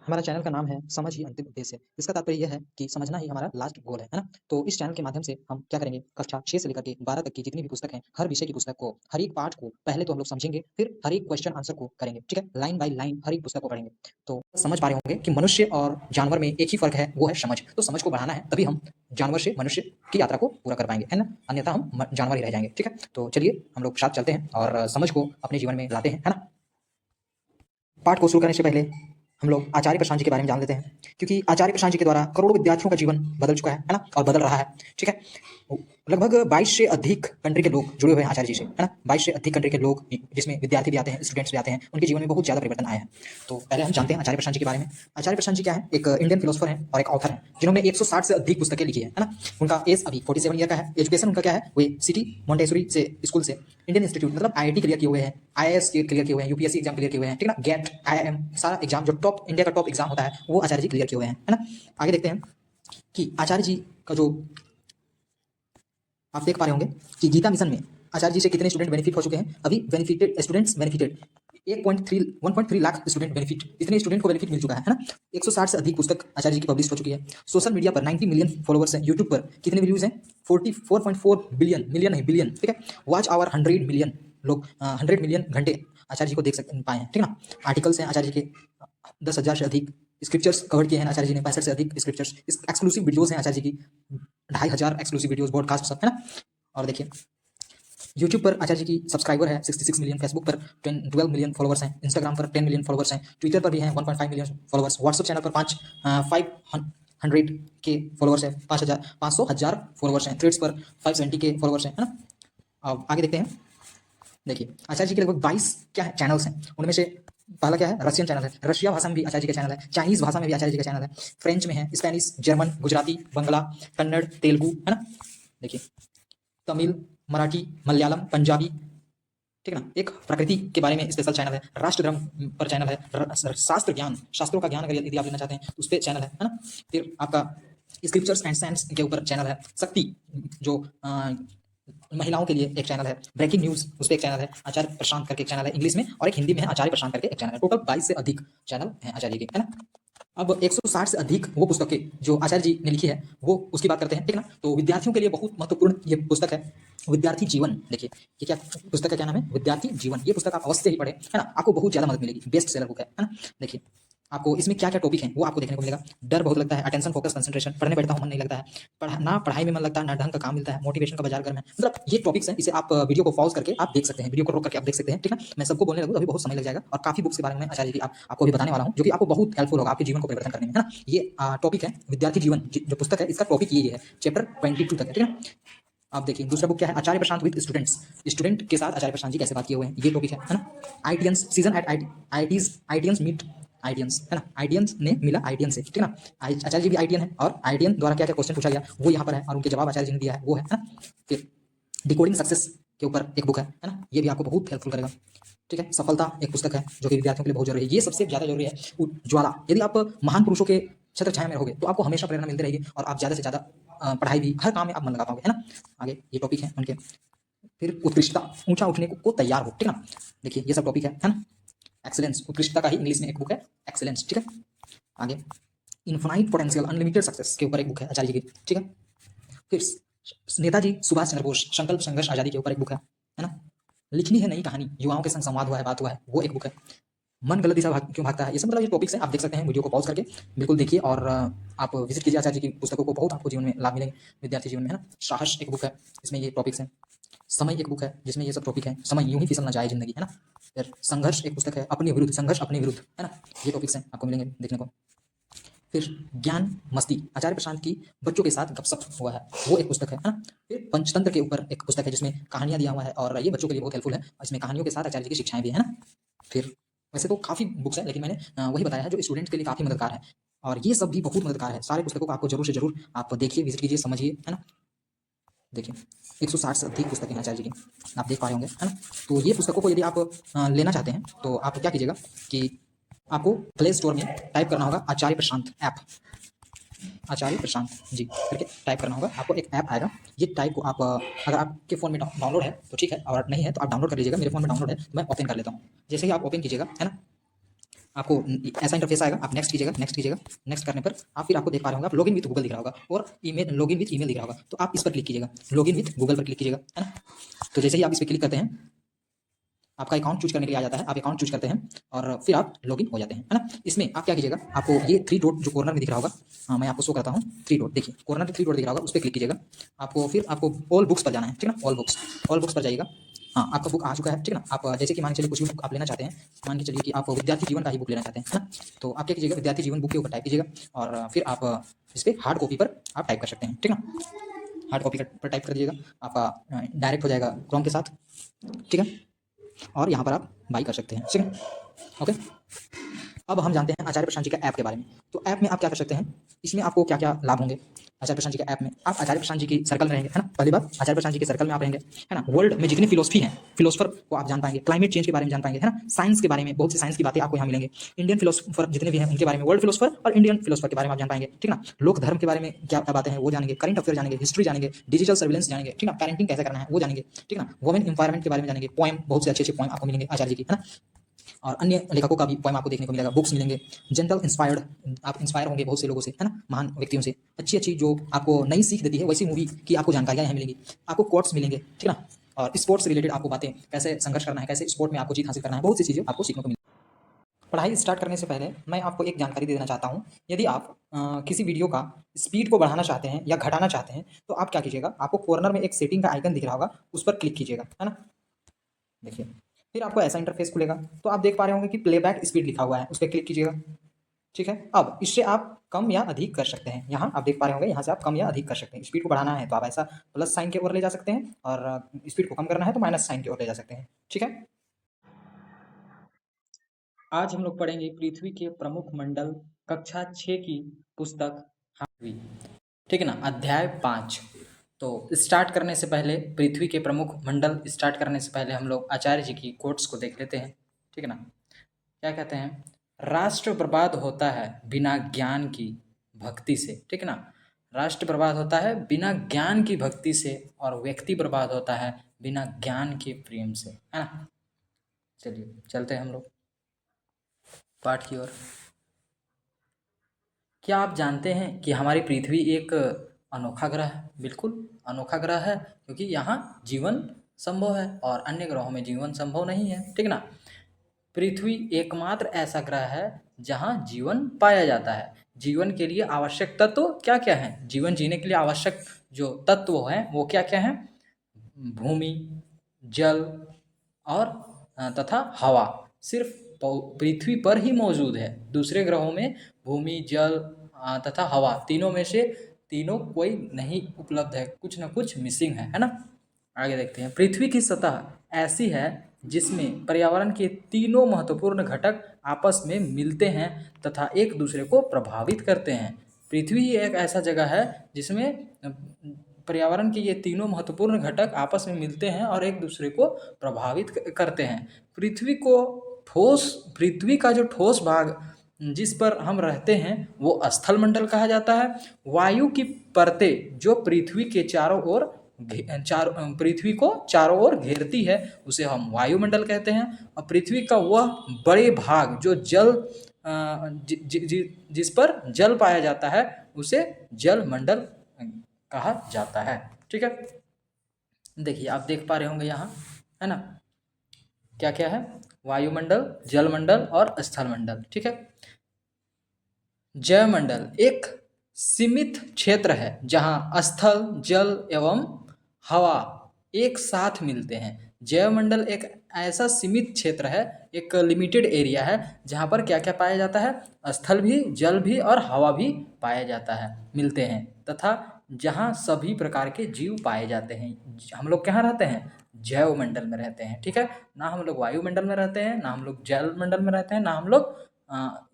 हमारा चैनल का नाम है समझ ही अंतिम उद्देश्य। इसका तात्पर्य यह है कि समझना ही हमारा लास्ट गोल है ना? तो इस चैनल के माध्यम से हम क्या करेंगे, कक्षा 6 से लेकर के 12 तक की जितनी भी पुस्तक हैं, हर विषय की पुस्तक को, हर एक पाठ को पहले तो हम लोग समझेंगे, फिर हर एक क्वेश्चन आंसर को करेंगे, ठीक है? लाइन बाय लाइन हर एक पुस्तक को पढ़ेंगे। तो समझ पा रहे होंगे कि मनुष्य और जानवर में एक ही फ़र्क है, वो है समझ। तो समझ को बढ़ाना है, तभी हम जानवर से मनुष्य की यात्रा को पूरा कर पाएँगे, है ना? अन्यथा हम जानवर ही रह जाएँगे, ठीक है? तो चलिए हम लोग साथ चलते हैं और समझ को अपने जीवन में लाते हैं, है ना? पाठ को शुरू करने से पहले हम लोग आचार्य प्रशांत जी के बारे में जान लेते हैं, क्योंकि आचार्य प्रशांत जी के द्वारा करोड़ों विद्यार्थियों का जीवन बदल चुका है ना? और बदल रहा है, ठीक है? लगभग 22 से अधिक कंट्री के लोग जुड़े हुए हैं आचार्य जी से, है ना? 22 से अधिक कंट्री के लोग, जिसमें विद्यार्थी भी आते हैं, स्टूडेंट्स भी आते हैं, उनके जीवन में बहुत ज़्यादा परिवर्तन आया है। तो पहले हम जानते हैं आचार्य प्रशांत जी के बारे में। आचार्य प्रशांत जी क्या है? एक इंडियन फिलोसोफर हैं और एक ऑथर हैं, जिन्होंने 160 से अधिक पुस्तकें लिखी है ना? उनका एज अभी 47 ईयर का है। एजुकेशन उनका क्या है? वे सिटी मॉन्टेसरी से स्कूल से इंडियन इंस्टीट्यूट मतलब आईआईटी क्लियर किए हुए हैं, आईएएस क्लियर किए हुए हैं, यूपीएससी एग्जाम क्लियर किए हुए हैं, ठीक है ना? गेट, आईआईएम सारा एग्जाम जो टॉप इंडिया का टॉप एग्जाम होता है, वो आचार्य जी क्लियर किए हुए हैं, है ना? आगे देखते हैं कि आचार्य जी का जो आप देख पा रहे होंगे कि गीता मिशन में आचार्य जी से कितने स्टूडेंट बेनिफिट हो चुके हैं। अभी benefited students benefited 1.3 lakh student benefit, इतने स्टूडेंट को बेनिफिट मिल चुका है ना? 160 से अधिक पुस्तक आचार्य जी की पब्लिश हो चुकी है। सोशल मीडिया पर 90 मिलियन फॉलोवर्स हैं। यूट्यूब पर कितने व्यूज हैं? 44.4 बिलियन, मिलियन नहीं बिलियन, ठीक है? वॉच आवर 100 मिलियन लोग, 100 मिलियन घंटे आचार्य जी को देख सकते पाए हैं, ठीक है ना? आर्टिकल्स हैं आचार्य जी के 10,000 से अधिक, स्क्रिप्चर्स कवर किए हैं आचार्य जी ने 65 से अधिक स्क्रिप्चर्स, एक्सक्लूसिव वीडियोस हैं आचार्य जी की 2,500 एक्सक्लूसिव वीडियोस, पॉडकास्ट सब, है ना? और देखिए यूट्यूब पर आचार्य जी की सब्सक्राइबर है 66 मिलियन, फेसबुक पर 12 मिलियन फॉलोवर्स हैं, इंस्टाग्राम पर 10 मिलियन फॉलोवर्स हैं, ट्विटर पर भी हैं 1.5 मिलियन फॉलोवर्स, व्हाट्सएप चैनल पर 500 के फॉलोवर्स है, 500,000 फॉलोवर्स हैं, थ्रेड्स पर 570 के फॉलोवर्स हैं, है ना? अब आगे देखते हैं। देखिए आचार्य जी के लगभग 22 क्या है चैनल्स हैं, उनमें से पहला क्या है? रशियन चैनल है, रशिया भाषा में भी आचार्य जी का चैनल है, चाइनीज भाषा में भी आचार्य जी का चैनल है, फ्रेंच में है, स्पेनिश, जर्मन, गुजराती, बंगला, कन्नड़, तेलुगु, है ना? देखिए तमिल, मराठी, मलयालम, पंजाबी, ठीक है ना? एक प्रकृति के बारे में स्पेशल चैनल है, राष्ट्र धर्म पर चैनल है, शास्त्र ज्ञान, शास्त्रों का ज्ञान अगर यदि आप लेना चाहते हैं तो उस पर चैनल है ना? फिर आपका स्क्रिप्चर्स एंड साइंस के ऊपर चैनल है, शक्ति जो महिलाओं के लिए एक चैनल है, ब्रेकिंग न्यूज उस पर एक चैनल है, आचार्य प्रशांत करके एक चैनल है इंग्लिश में, और एक हिंदी में है आचार्य प्रशांत करके एक चैनल है। टोटल 22 से अधिक चैनल हैं आचार्य के, है ना? अब 160 से अधिक वो पुस्तकें जो आचार्य जी ने लिखी है, वो उसकी बात करते हैं, ठीक है ना? तो विद्यार्थियों के लिए बहुत महत्वपूर्ण ये पुस्तक है, विद्यार्थी जीवन। देखिए ये क्या पुस्तक का क्या नाम है? विद्यार्थी जीवन। ये पुस्तक आप अवश्य ही पढ़ें, है ना? आपको बहुत ज्यादा मदद मिलेगी, बेस्ट सेलर बुक है ना? देखिए आपको इसमें क्या क्या टॉपिक हैं वो आपको देखने को मिलेगा। डर बहुत लगता है, अटेंशन, फोकस, कंसंट्रेशन, पढ़ने बैठता हूँ मन नहीं लगता है, ना पढ़ाई में मन लगता है, ना ढंग का काम मिलता है, मोटिवेशन का बाजार गर्म है, मतलब ये टॉपिक्स हैं। इसे आप वीडियो को पॉज करके आप देख सकते हैं, वीडियो को रोक करके आप देख सकते हैं, ठीक है? मैं सबको बोलने लगूँ तो अभी बहुत समय लग जाएगा, और काफी बुक्स के बारे में आचार्य जी आपको अभी बताने वाला हूँ, जो कि आपको बहुत हेल्पफुल होगा आपके जीवन को परिवर्तन करने में, है ना? ये टॉपिक है विद्यार्थी जीवन, जो पुस्तक है इसका टॉपिक ये है, चैप्टर 22 तक है, ठीक है? आप देखिए दूसरा बुक क्या है? आचार्य प्रशांत विद स्टूडेंट्स, स्टूडेंट के साथ आचार्य प्रशांत जी कैसे बात किए हुए हैं, ये टॉपिक है ना? आईटीएंस सीजन एट आईटीएंस मीट आईटीएंस, है ना? आईटीएंस ने मिला आईटीएन से, ठीक है ना? आचार्य जी भी आईटीएन है, और आईटीएन द्वारा क्या क्या क्वेश्चन पूछा गया वो यहाँ पर है, और उनके जवाब आचार्य जी ने दिया है, वो है ना? फिर डिकोडिंग सक्सेस के ऊपर एक बुक है ना? ये भी आपको बहुत हेल्पफुल करेगा, ठीक है? सफलता एक पुस्तक है जो कि विद्यार्थियों के लिए बहुत जरूरी है, ये सबसे ज्यादा जरूरी है। ज्वाला, यदि आप महान पुरुषों के छत्र छाया में रहोगे तो आपको हमेशा प्रेरणा मिलती रहेगी, और आप ज्यादा से ज्यादा पढ़ाई भी, हर काम में आप मन लगा पाओगे, है ना? आगे ये टॉपिक है उनके। फिर उत्कृष्टता, ऊंचा उठने को तैयार हो, ठीक है ना? देखिए ये सब टॉपिक है ना? एक्सीलेंस, उत्कृष्टता का ही इंग्लिश में एक बुक है, एक्सीलेंस, ठीक है? आगे इन्फिनाइट पोटेंशियल, अनलिमिटेड सक्सेस के ऊपर एक बुक है आचार्य जी की, ठीक है? फिर नेताजी सुभाष चंद्र बोस, संकल्प संघर्ष आजादी के ऊपर एक बुक है ना? लिखनी है नई कहानी, युवाओं के संग संवाद हुआ है, बात हुआ है, वो एक बुक है। मन गलत दिशा क्यों भागता है, ये सब मतलब ये टॉपिक्स हैं, आप देख सकते हैं, वीडियो को पॉज करके बिल्कुल देखिए, और आप विजिट कीजिए आचार्य जी की पुस्तकों को, बहुत आपको जीवन में लाभ मिलेंगे विद्यार्थी जीवन में, है ना? साहस एक बुक है, इसमें ये टॉपिक्स हैं। समय एक बुक है जिसमें ये सब टॉपिक है, समय यूं ही फिसल ना जाए जिंदगी, है ना? फिर संघर्ष एक पुस्तक है, अपने विरुद्ध, संघर्ष अपने विरुद्ध, है ना? ये टॉपिक्स हैं आपको मिलेंगे देखने को। फिर ज्ञान मस्ती, आचार्य प्रशांत की बच्चों के साथ गपशप हुआ है, वो एक पुस्तक है ना? फिर पंचतंत्र के ऊपर एक पुस्तक है जिसमें कहानियां दिया हुआ है, और ये बच्चों के लिए बहुत हेल्पफुल है, इसमें कहानियों के साथ आचार्य जी की शिक्षाएं भी है ना? फिर वैसे तो काफी बुक्स है, लेकिन मैंने वही बताया है जो स्टूडेंट्स के लिए काफी मददगार है, और ये सब भी बहुत मददगार है। सारे पुस्तकों को आपको जरूर से जरूर आप देखिए, विजिट कीजिए, समझिए, है ना? देखिए 160 से अधिक पुस्तकें हैं आचार्य जी की, आप देख पा रहे होंगे, है ना? तो ये पुस्तकों को यदि आप लेना चाहते हैं तो आप क्या कीजिएगा कि आपको प्ले स्टोर में टाइप करना होगा आचार्य प्रशांत ऐप, आचार्य प्रशांत जी करके टाइप करना होगा, आपको एक ऐप आएगा। ये टाइप को आप अगर आपके फ़ोन में डाउनलोड है तो ठीक है, और नहीं है तो आप डाउनलोड कर लीजिएगा। मेरे फ़ोन में डाउनलोड है तो मैं ओपन कर लेता हूँ। जैसे ही आप ओपन कीजिएगा, है ना, आपको ऐसा इंटरफेस आएगा, आप नेक्स्ट कीजिएगा, नेक्स्ट कीजिएगा। नेक्स्ट करने पर आप फिर आपको देख पा रहे होंगे, आप लॉगिन विथ गूगल दिख रहा होगा और ईमेल, लॉगिन विथ ईमेल दिख रहा होगा, तो आप इस पर क्लिक कीजिएगा, लॉगिन विथ गूगल पर क्लिक कीजिएगा, है ना। तो जैसे ही आप इस पर क्लिक करते हैं, आपका अकाउंट चूज करने के लिए आ जाता है, आप अकाउंट चूज करते हैं और फिर आप लॉगिन हो जाते हैं, है ना। इसमें आप क्या कीजिएगा, आपको ये 3 डॉट जो कॉर्नर में दिख रहा होगा, हाँ मैं आपको शो करता हूँ, 3 डॉट देखिए, कॉर्नर में 3 डॉट दिख रहा होगा, उस पर क्लिक कीजिएगा। आपको फिर आपको ऑल बुक्स पर जाना है, ठीक है ना, ऑल बुक्स पर जाइएगा। हाँ, आपका बुक आ चुका है, ठीक है ना। आप जैसे कि मान के चलिए कुछ भी बुक आप लेना चाहते हैं, मान के चलिए कि आप विद्यार्थी जीवन का ही बुक लेना चाहते हैं, है ना। तो आप क्या कीजिएगा, विद्यार्थी जीवन बुक के ऊपर टाइप कीजिएगा और फिर आप इस पर हार्ड कॉपी पर आप टाइप कर सकते हैं, ठीक है ना। हार्ड कॉपी पर टाइप कर दीजिएगा, आपका डायरेक्ट हो जाएगा क्रोम के साथ, ठीक है। और यहाँ पर आप बाई कर सकते हैं, ठीक है, ओके। अब हम जानते हैं आचार्य प्रशांत जी का ऐप के बारे में। तो ऐप में आप क्या कर सकते हैं, इसमें आपको क्या क्या लाभ होंगे। आचार्य प्रशांत जी के ऐप में आप आचार्य प्रशांत जी की सर्कल में रहेंगे, है ना। पहली बात, आचार्य प्रशांत जी के सर्कल में आप रहेंगे, है ना। वर्ल्ड में जितनी फिलोसफी है, फिलोसफर को आप जान पाएंगे, क्लाइमेट चेंज के बारे में जान पाएंगे, है ना। साइंस के बारे में बहुत सी साइंस की बातें आपको यहाँ मिलेंगे। इंडियन फिलोसफर जितने भी हैं उनके बारे में, वर्ल्ड फिलोसफर और इंडियन फिलोसफर के बारे में आप जान पाएंगे, ठीक ना। लोक धर्म के बारे में क्या क्या बातें हैं वो जानेंगे, करंट अफेयर जानेंगे, हिस्ट्री जानेंगे, डिजिटल सर्विलेंस जानेंगे, ठीक ना। पेरेंटिंग कैसे करना है वो जानेंगे, ठीक ना। वुमेन इंपावरमेंट के बारे में जानेंगे, पोएम, बहुत से अच्छे अच्छे पोएम आपको मिलेंगे आचार्य जी की, है ना। और अन्य लेखकों का भी पोएम आपको देखने को मिलेगा, बुक्स मिलेंगे। जनरल इंस्पायर्ड, आप इंस्पायर होंगे बहुत से लोगों से, है ना, महान व्यक्तियों से। अच्छी अच्छी जो आपको नई सीख देती है वैसी मूवी की आपको जानकारियाँ यहाँ मिलेंगी। आपको कोट्स मिलेंगे, ठीक ना। और स्पोर्ट्स से रिलेटेड आपको बातें, कैसे संघर्ष करना है, कैसे स्पोर्ट में आपको जीत हासिल करना है, बहुत सी चीज़ें आपको सीखने को मिलेगी। पढ़ाई स्टार्ट करने से पहले मैं आपको एक जानकारी दे देना चाहता हूँ। यदि आप किसी वीडियो का स्पीड को बढ़ाना चाहते हैं या घटाना चाहते हैं, तो आप क्या कीजिएगा, आपको कॉर्नर में एक सेटिंग का आइकन दिख रहा होगा, उस पर क्लिक कीजिएगा, है ना। देखिए, फिर आपको ऐसा इंटरफेस खुलेगा, तो आप देख पा रहे होंगे कि प्लेबैक स्पीड लिखा हुआ है, उस पर क्लिक कीजिएगा, ठीक है। अब इससे आप कम या अधिक कर सकते हैं, यहाँ आप देख पा रहे होंगे, यहाँ से आप कम या अधिक कर सकते हैं। स्पीड को बढ़ाना है तो आप ऐसा प्लस साइन की ओर ले जा सकते हैं और स्पीड को कम करना है तो माइनस साइन की ओर ले जा सकते हैं, ठीक है। आज हम लोग पढ़ेंगे पृथ्वी के प्रमुख मंडल, कक्षा 6 की पुस्तक पृथ्वी, ठीक है ना, अध्याय 5। तो स्टार्ट करने से पहले, पृथ्वी के प्रमुख मंडल स्टार्ट करने से पहले हम लोग आचार्य जी की कोट्स को देख लेते हैं, ठीक है ना। क्या कहते हैं, राष्ट्र बर्बाद होता है बिना ज्ञान की भक्ति से, ठीक है ना। राष्ट्र बर्बाद होता है बिना ज्ञान की भक्ति से और व्यक्ति बर्बाद होता है बिना ज्ञान के प्रेम से, है ना। चलिए चलते हैं हम लोग पाठ की ओर। क्या आप जानते हैं कि हमारी पृथ्वी एक अनोखा ग्रह है। बिल्कुल अनोखा ग्रह है, क्योंकि यहाँ जीवन संभव है और अन्य ग्रहों में जीवन संभव नहीं है, ठीक ना। पृथ्वी एकमात्र ऐसा ग्रह है जहाँ जीवन पाया जाता है। जीवन के लिए आवश्यक तत्व क्या क्या हैं, जीवन जीने के लिए आवश्यक जो तत्व हैं वो क्या क्या हैं, भूमि, जल और तथा हवा सिर्फ पृथ्वी पर ही मौजूद है। दूसरे ग्रहों में भूमि, जल तथा हवा तीनों में से तीनों कोई नहीं उपलब्ध है, कुछ ना कुछ मिसिंग है ना। आगे देखते हैं, पृथ्वी की सतह ऐसी है जिसमें पर्यावरण के तीनों महत्वपूर्ण घटक आपस में मिलते हैं तथा एक दूसरे को प्रभावित करते हैं। पृथ्वी ही एक ऐसा जगह है जिसमें पर्यावरण के ये तीनों महत्वपूर्ण घटक आपस में मिलते हैं और एक दूसरे को प्रभावित करते हैं। पृथ्वी का जो ठोस भाग जिस पर हम रहते हैं वो स्थल मंडल कहा जाता है। वायु की परतें जो पृथ्वी के चारों ओर पृथ्वी को चारों ओर घेरती है उसे हम वायुमंडल कहते हैं। और पृथ्वी का वह बड़े भाग जो जल जिस पर जल पाया जाता है उसे जल मंडल कहा जाता है, ठीक है। देखिए आप देख पा रहे होंगे यहाँ, है ना, क्या क्या है, वायुमंडल, जलमंडल और स्थलमंडल, ठीक है। जयमंडल एक सीमित क्षेत्र है जहाँ स्थल, जल एवं हवा एक साथ मिलते हैं। जैवमंडल एक ऐसा सीमित क्षेत्र है, एक लिमिटेड एरिया है जहाँ पर क्या क्या पाया जाता है, स्थल भी, जल भी और हवा भी पाया जाता है, मिलते हैं, तथा जहाँ सभी प्रकार के जीव पाए जाते हैं। हम लोग कहाँ रहते हैं, जैव मंडल में रहते हैं, ठीक है। ना हम लोग वायुमंडल में रहते हैं, ना हम लोग जल मंडल में रहते हैं, ना हम लोग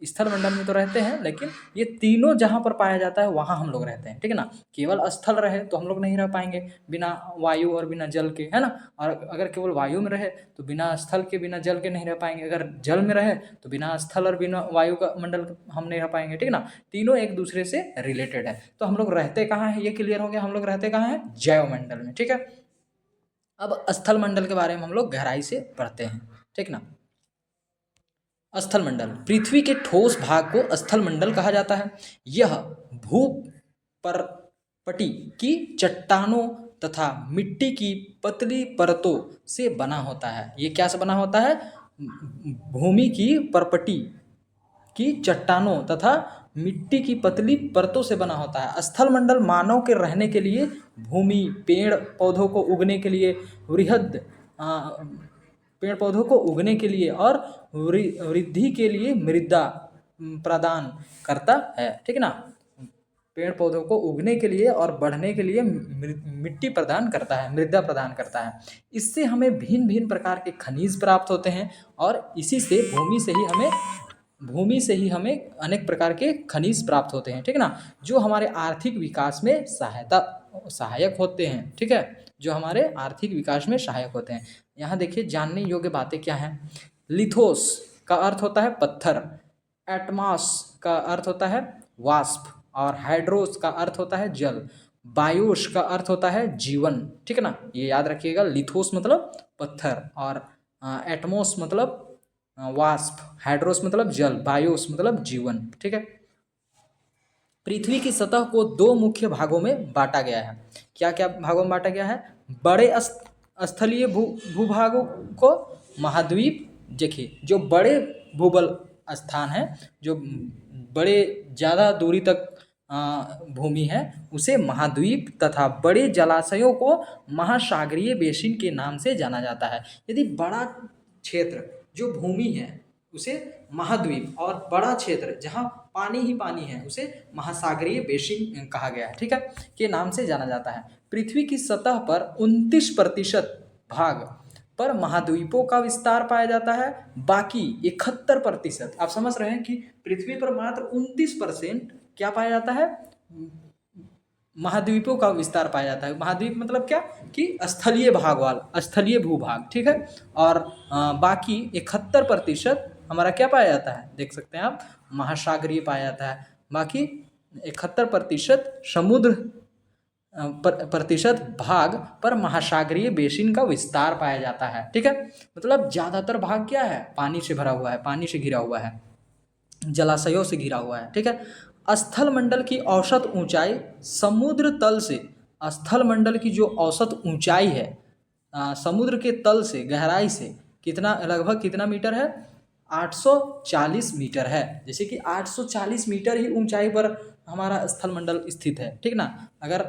स्थल मंडल में तो रहते हैं, लेकिन ये तीनों जहाँ पर पाया जाता है वहाँ हम लोग रहते हैं, ठीक है ना। केवल स्थल रहे तो हम लोग नहीं रह पाएंगे बिना वायु और बिना जल के, है ना। और अगर केवल वायु में रहे तो बिना स्थल के, बिना जल के नहीं रह पाएंगे। अगर जल में रहे तो बिना स्थल और बिना वायु का मंडल हम नहीं रह पाएंगे, ठीक है ना। तीनों एक दूसरे से रिलेटेड है। तो हम लोग रहते कहाँ हैं ये क्लियर हो गया, हम लोग रहते कहाँ हैं, जैव मंडल में, ठीक है। अब स्थल मंडल के बारे में हम लोग गहराई से पढ़ते हैं, ठीक ना। स्थल मंडल, पृथ्वी के ठोस भाग को स्थल मंडल कहा जाता है। यह भू परपटी की चट्टानों तथा मिट्टी की पतली परतों से बना होता है। ये क्या से बना होता है? भूमि की परपटी की चट्टानों तथा मिट्टी की पतली परतों से बना होता है। स्थल मंडल मानव के रहने के लिए भूमि, पेड़ पौधों को उगने के लिए वृहद पेड़ पौधों को उगने के लिए और वृद्धि के लिए मृदा प्रदान करता है। ठीक है ना? पेड़ पौधों को उगने के लिए और बढ़ने के लिए मिट्टी प्रदान करता है, मृदा प्रदान करता है। इससे हमें भिन्न भिन्न प्रकार के खनिज प्राप्त होते हैं और इसी से भूमि से ही हमें अनेक प्रकार के खनिज प्राप्त होते हैं। ठीक है ना? जो हमारे आर्थिक विकास में सहायक होते हैं। ठीक है? जो हमारे आर्थिक विकास में सहायक होते हैं। यहाँ देखिए जानने योग्य बातें क्या हैं। लिथोस का अर्थ होता है पत्थर, एटमॉस का अर्थ होता है वाष्प, और हाइड्रोस का अर्थ होता है जल, बायोस का अर्थ होता है जीवन। ठीक है ना? ये याद रखिएगा। लिथोस मतलब पत्थर, और एटमॉस मतलब वाष्प, हाइड्रोस मतलब जल, बायोस मतलब जीवन। ठीक है? पृथ्वी की सतह को दो मुख्य भागों में बांटा गया है। क्या क्या भागों में बांटा गया है? बड़े स्थलीय भूभागों को महाद्वीप। देखिए जो बड़े भूबल स्थान है, जो बड़े ज़्यादा दूरी तक भूमि है, उसे महाद्वीप, तथा बड़े जलाशयों को महासागरीय बेसिन के नाम से जाना जाता है। यदि बड़ा क्षेत्र जो भूमि है उसे महाद्वीप, और बड़ा क्षेत्र जहाँ पानी ही पानी है उसे महासागरीय बेसिन कहा गया है। ठीक है? के नाम से जाना जाता है। पृथ्वी की सतह पर 29% भाग पर महाद्वीपों का विस्तार पाया जाता है। बाकी 71%, आप समझ रहे हैं कि पृथ्वी पर मात्र 29% क्या पाया जाता है? महाद्वीपों का विस्तार पाया जाता है। महाद्वीप मतलब क्या? कि स्थलीय भूभाग। ठीक है? और बाकी 71% हमारा क्या पाया जाता है? देख सकते हैं आप, महासागरीय पाया जाता है। बाकी 71% समुद्र प्रतिशत भाग पर महासागरीय बेसिन का विस्तार पाया जाता है। ठीक है? मतलब ज़्यादातर भाग क्या है? पानी से भरा हुआ है, पानी से घिरा हुआ है, जलाशयों से घिरा हुआ है। ठीक है? स्थल मंडल की औसत ऊंचाई समुद्र तल से, स्थल मंडल की जो औसत ऊंचाई है समुद्र के तल से, गहराई से कितना, लगभग कितना मीटर है? 840 मीटर है। जैसे कि 840 मीटर ही ऊंचाई पर हमारा स्थल मंडल स्थित है। ठीक ना? अगर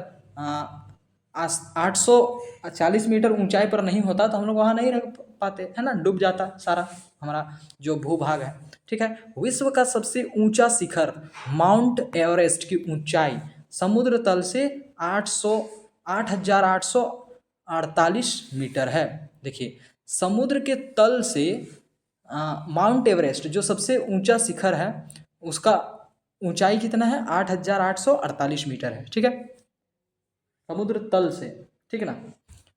840 मीटर ऊंचाई पर नहीं होता तो हम लोग वहाँ नहीं रह पाते, है ना? डूब जाता सारा हमारा जो भूभाग है। ठीक है? विश्व का सबसे ऊंचा शिखर माउंट एवरेस्ट की ऊंचाई समुद्र तल से 8,848 मीटर है। देखिए समुद्र के तल से माउंट एवरेस्ट जो सबसे ऊंचा शिखर है उसका ऊंचाई कितना है? 8,848 मीटर है। ठीक है? समुद्र तल से। ठीक है ना?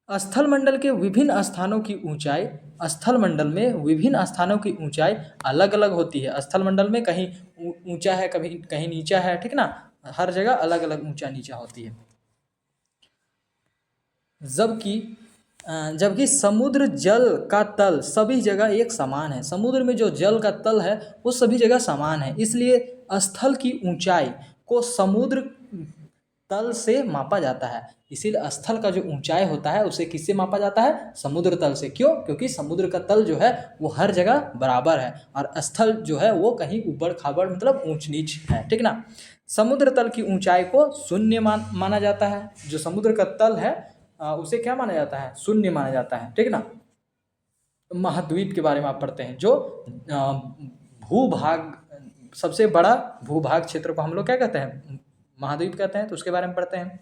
स्थल मंडल के विभिन्न स्थानों की ऊंचाई, स्थल मंडल में विभिन्न स्थानों की ऊंचाई अलग अलग होती है। स्थल मंडल में कहीं ऊंचा है, कभी कहीं नीचा है। ठीक ना? हर जगह अलग अलग ऊंचा नीचा होती है। जबकि समुद्र जल का तल सभी जगह एक समान है। समुद्र में जो जल का तल है वो सभी जगह समान है। इसलिए स्थल की ऊंचाई को समुद्र तल से मापा जाता है। इसीलिए स्थल का जो ऊंचाई होता है उसे किससे मापा जाता है? समुद्र तल से। क्यों? क्योंकि समुद्र का तल जो है वो हर जगह बराबर है और स्थल जो है वो कहीं ऊबड़ खाबड़ मतलब ऊंच नीच है। ठीक ना? समुद्र तल की ऊंचाई को शून्य माना जाता है। जो समुद्र का तल है उसे क्या माना जाता है? शून्य माना जाता है। ठीक ना? महाद्वीप के बारे में आप पढ़ते हैं। जो भूभाग, सबसे बड़ा भूभाग क्षेत्र को हम लोग क्या कहते हैं? महाद्वीप कहते हैं। तो उसके बारे में पढ़ते हैं।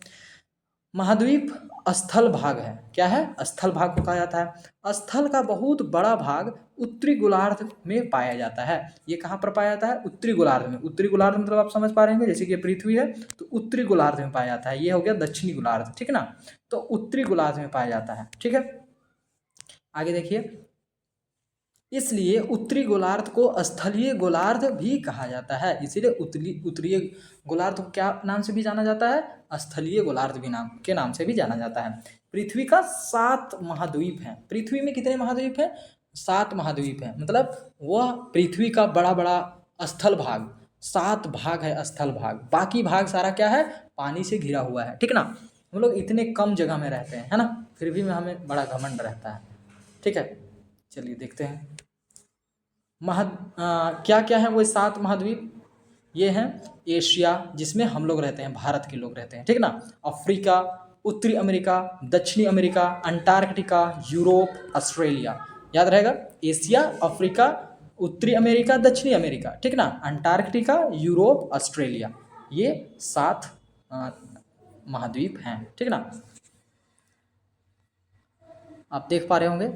महाद्वीप स्थल भाग है। क्या है? स्थल भाग को कहा जाता है। स्थल का बहुत बड़ा भाग उत्तरी गोलार्ध में पाया जाता है। ये कहाँ पर पाया जाता है? उत्तरी गोलार्ध में। उत्तरी गोलार्ध मतलब आप समझ पा रहे होंगे, जैसे कि पृथ्वी है तो उत्तरी गोलार्ध में पाया जाता है। ये हो गया दक्षिणी गोलार्ध। ठीक है ना? तो उत्तरी गोलार्ध में पाया जाता है। ठीक है? आगे देखिए, इसलिए उत्तरी गोलार्ध को स्थलीय गोलार्ध भी कहा जाता है। इसीलिए उत्तरीय गोलार्ध को क्या नाम से भी जाना जाता है? स्थलीय गोलार्ध भी नाम से भी जाना जाता है। पृथ्वी का 7 महाद्वीप हैं। पृथ्वी में कितने महाद्वीप हैं? 7 महाद्वीप हैं, मतलब वह पृथ्वी का बड़ा बड़ा स्थल भाग, 7 भाग है स्थल भाग, बाकी भाग सारा क्या है, पानी से घिरा हुआ है, ठीक ना। हम लोग इतने कम जगह में रहते हैं, है ना, फिर भी हमें बड़ा घमंड रहता है, ठीक है। चलिए देखते हैं क्या क्या है वो 7 महाद्वीप। ये हैं एशिया, जिसमें हम लोग रहते हैं, भारत के लोग रहते हैं, ठीक ना। अफ्रीका, उत्तरी अमेरिका, दक्षिणी अमेरिका, अंटार्कटिका, यूरोप, ऑस्ट्रेलिया। याद रहेगा, एशिया, अफ्रीका, उत्तरी अमेरिका, दक्षिणी अमेरिका, ठीक ना, अंटार्कटिका, यूरोप, ऑस्ट्रेलिया, ये 7 महाद्वीप हैं, ठीक ना। आप देख पा रहे होंगे,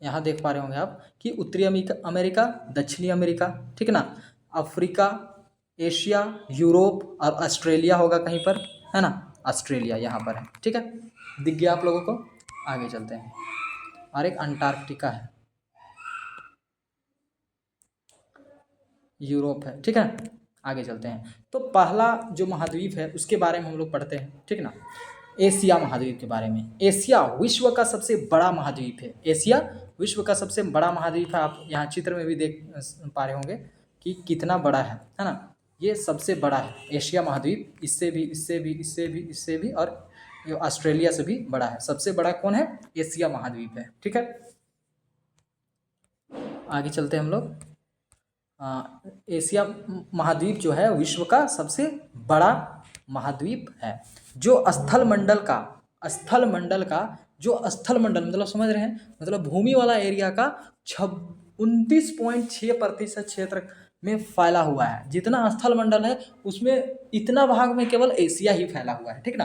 यहाँ देख पा रहे होंगे आप कि उत्तरी अमेरिका, दक्षिणी अमेरिका, ठीक ना, अफ्रीका, एशिया, यूरोप और ऑस्ट्रेलिया होगा कहीं पर, है ना, ऑस्ट्रेलिया यहाँ पर है, ठीक है, दिख गया आप लोगों को। आगे चलते हैं, और एक अंटार्कटिका है, यूरोप है, ठीक है। आगे चलते हैं, तो पहला जो महाद्वीप है उसके बारे में हम लोग पढ़ते हैं, ठीक ना, एशिया महाद्वीप के बारे में। एशिया विश्व का सबसे बड़ा महाद्वीप है, एशिया विश्व का सबसे बड़ा महाद्वीप है। आप यहाँ चित्र में भी देख पा रहे होंगे कि कितना बड़ा है ना, ये सबसे बड़ा है एशिया महाद्वीप, इससे भी इससे भी इससे भी इससे भी, और ये ऑस्ट्रेलिया से भी बड़ा है। सबसे बड़ा कौन है, एशिया महाद्वीप है, ठीक है। आगे चलते हैं हम लोग। एशिया महाद्वीप जो है विश्व का सबसे बड़ा महाद्वीप है, जो स्थल मंडल का जो स्थल मंडल मतलब समझ रहे हैं, मतलब भूमि वाला एरिया का 29.6% क्षेत्र में फैला हुआ है। जितना स्थल मंडल है उसमें इतना भाग में केवल एशिया ही फैला हुआ है, ठीक ना,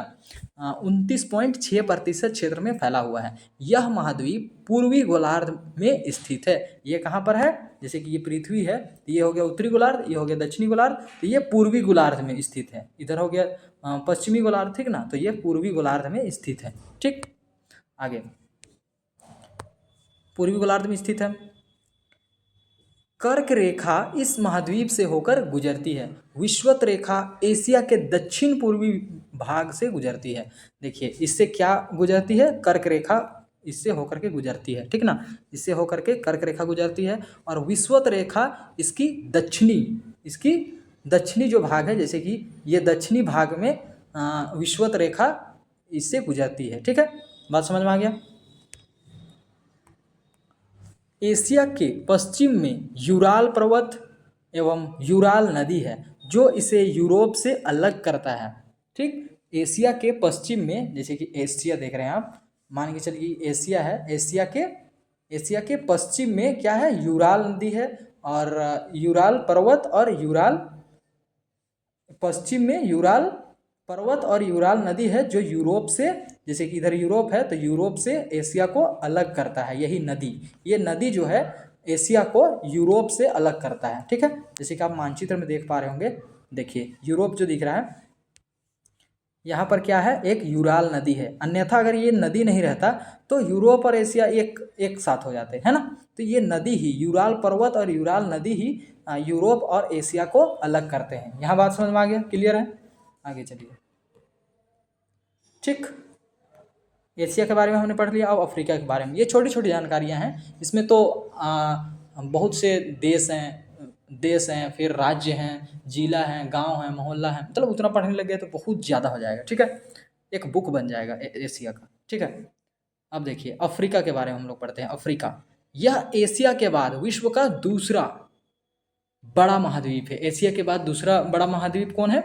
29.6% क्षेत्र में फैला हुआ है। यह महाद्वीप पूर्वी गोलार्ध में स्थित है। ये कहाँ पर है, जैसे कि ये पृथ्वी है, तो ये हो गया उत्तरी गोलार्ध, ये हो गया दक्षिणी गोलार्ध, तो ये पूर्वी गोलार्ध में स्थित है। इधर हो गया पश्चिमी गोलार्ध, ठीक ना, तो ये पूर्वी गोलार्ध में स्थित है, ठीक। आगे पूर्वी गोलार्ध में स्थित है। कर्क रेखा इस महाद्वीप से होकर गुजरती है। विषुवत रेखा एशिया के दक्षिण पूर्वी भाग से गुजरती है। देखिए इससे क्या गुजरती है, कर्क रेखा इससे होकर के गुजरती है, ठीक ना, इससे होकर के कर्क रेखा गुजरती है। और विषुवत रेखा इसकी दक्षिणी जो भाग है, जैसे कि ये दक्षिणी भाग में विषुवत रेखा इससे गुजरती है, ठीक है, बात समझ में आ गया। एशिया के पश्चिम में यूराल पर्वत एवं यूराल नदी है, जो इसे यूरोप से अलग करता है, ठीक। एशिया के पश्चिम में, जैसे कि एशिया देख रहे हैं आप, मान के चलिए एशिया है, एशिया के पश्चिम में क्या है, यूराल नदी है, और यूराल पर्वत और यूराल, पश्चिम में यूराल पर्वत और यूराल नदी है, जो यूरोप से, जैसे कि इधर यूरोप है तो यूरोप से एशिया को अलग करता है। यही नदी, ये नदी जो है एशिया को यूरोप से अलग करता है, ठीक है। जैसे कि आप मानचित्र में देख पा रहे होंगे, देखिए यूरोप जो दिख रहा है यहाँ पर क्या है, एक यूराल नदी है। अन्यथा अगर ये नदी नहीं रहता तो यूरोप और एशिया एक साथ हो जाते हैं ना। तो ये नदी ही, यूराल पर्वत और यूराल नदी ही यूरोप और एशिया को अलग करते हैं। यहाँ बात समझ में आ गया, क्लियर है। आगे चलिए, ठीक, एशिया के बारे में हमने पढ़ लिया। अब अफ्रीका के बारे में, ये छोटी छोटी जानकारियाँ हैं, इसमें तो बहुत से देश हैं, फिर राज्य हैं, जिला हैं, गांव हैं, मोहल्ला हैं, मतलब उतना पढ़ने लग गए तो बहुत ज़्यादा हो जाएगा, ठीक है, एक बुक बन जाएगा एशिया का, ठीक है। अब देखिए अफ्रीका के बारे में हम लोग पढ़ते हैं। अफ्रीका, यह एशिया के बाद विश्व का दूसरा बड़ा महाद्वीप है। एशिया के बाद दूसरा बड़ा महाद्वीप कौन है,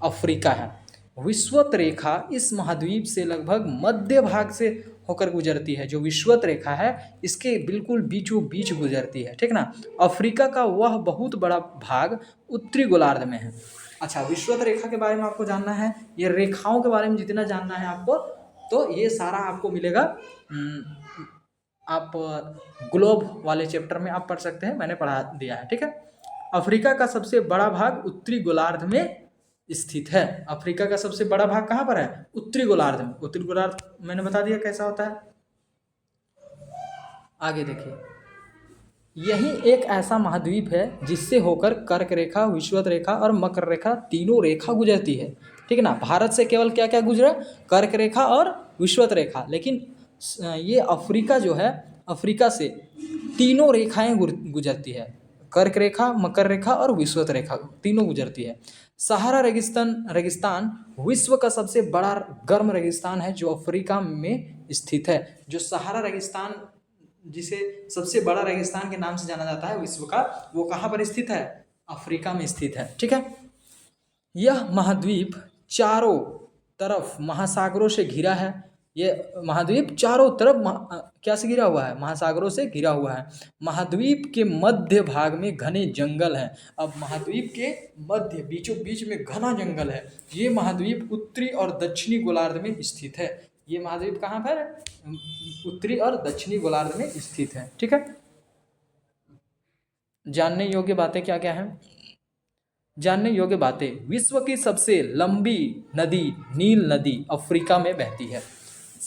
अफ्रीका है। विषुवत रेखा इस महाद्वीप से लगभग मध्य भाग से होकर गुजरती है। जो विषुवत रेखा है इसके बिल्कुल बीचों बीच गुजरती है, ठीक ना। अफ्रीका का वह बहुत बड़ा भाग उत्तरी गोलार्ध में है। अच्छा, विषुवत रेखा के बारे में आपको जानना है, ये रेखाओं के बारे में जितना जानना है आपको, तो ये सारा आपको मिलेगा, आप ग्लोब वाले चैप्टर में आप पढ़ सकते हैं, मैंने पढ़ा दिया है, ठीक है। अफ्रीका का सबसे बड़ा भाग उत्तरी गोलार्ध में स्थित है। अफ्रीका का सबसे बड़ा भाग कहाँ पर है, उत्तरी गोलार्ध में। उत्तरी गोलार्ध मैंने बता दिया कैसा होता है। आगे देखिए, यही एक ऐसा महाद्वीप है जिससे होकर कर्क रेखा, विषुवत रेखा और मकर रेखा तीनों रेखा गुजरती है, ठीक है ना। भारत से केवल क्या क्या गुजरा, कर्क रेखा और विषुवत रेखा, लेकिन ये अफ्रीका जो है, अफ्रीका से तीनों रेखाएं गुजरती है। कर्क रेखा, मकर रेखा और विषुवत रेखा, तीनों गुजरती है। सहारा रेगिस्तान रेगिस्तान विश्व का सबसे बड़ा गर्म रेगिस्तान है जो अफ्रीका में स्थित है। जो सहारा रेगिस्तान, जिसे सबसे बड़ा रेगिस्तान के नाम से जाना जाता है विश्व का, वो कहाँ पर स्थित है? अफ्रीका में स्थित है। ठीक है। यह महाद्वीप चारों तरफ महासागरों से घिरा है। ये महाद्वीप चारों तरफ क्या से घिरा हुआ है? महासागरों से घिरा हुआ है। महाद्वीप के मध्य भाग में घने जंगल हैं। अब महाद्वीप के मध्य बीचों बीच में घना जंगल है। ये महाद्वीप उत्तरी और दक्षिणी गोलार्ध में स्थित है। ये महाद्वीप कहाँ पर? उत्तरी और दक्षिणी गोलार्ध में स्थित है। ठीक है। जानने योग्य बातें क्या क्या हैं? जानने योग्य बातें, विश्व की सबसे लंबी नदी नील नदी अफ्रीका में बहती है।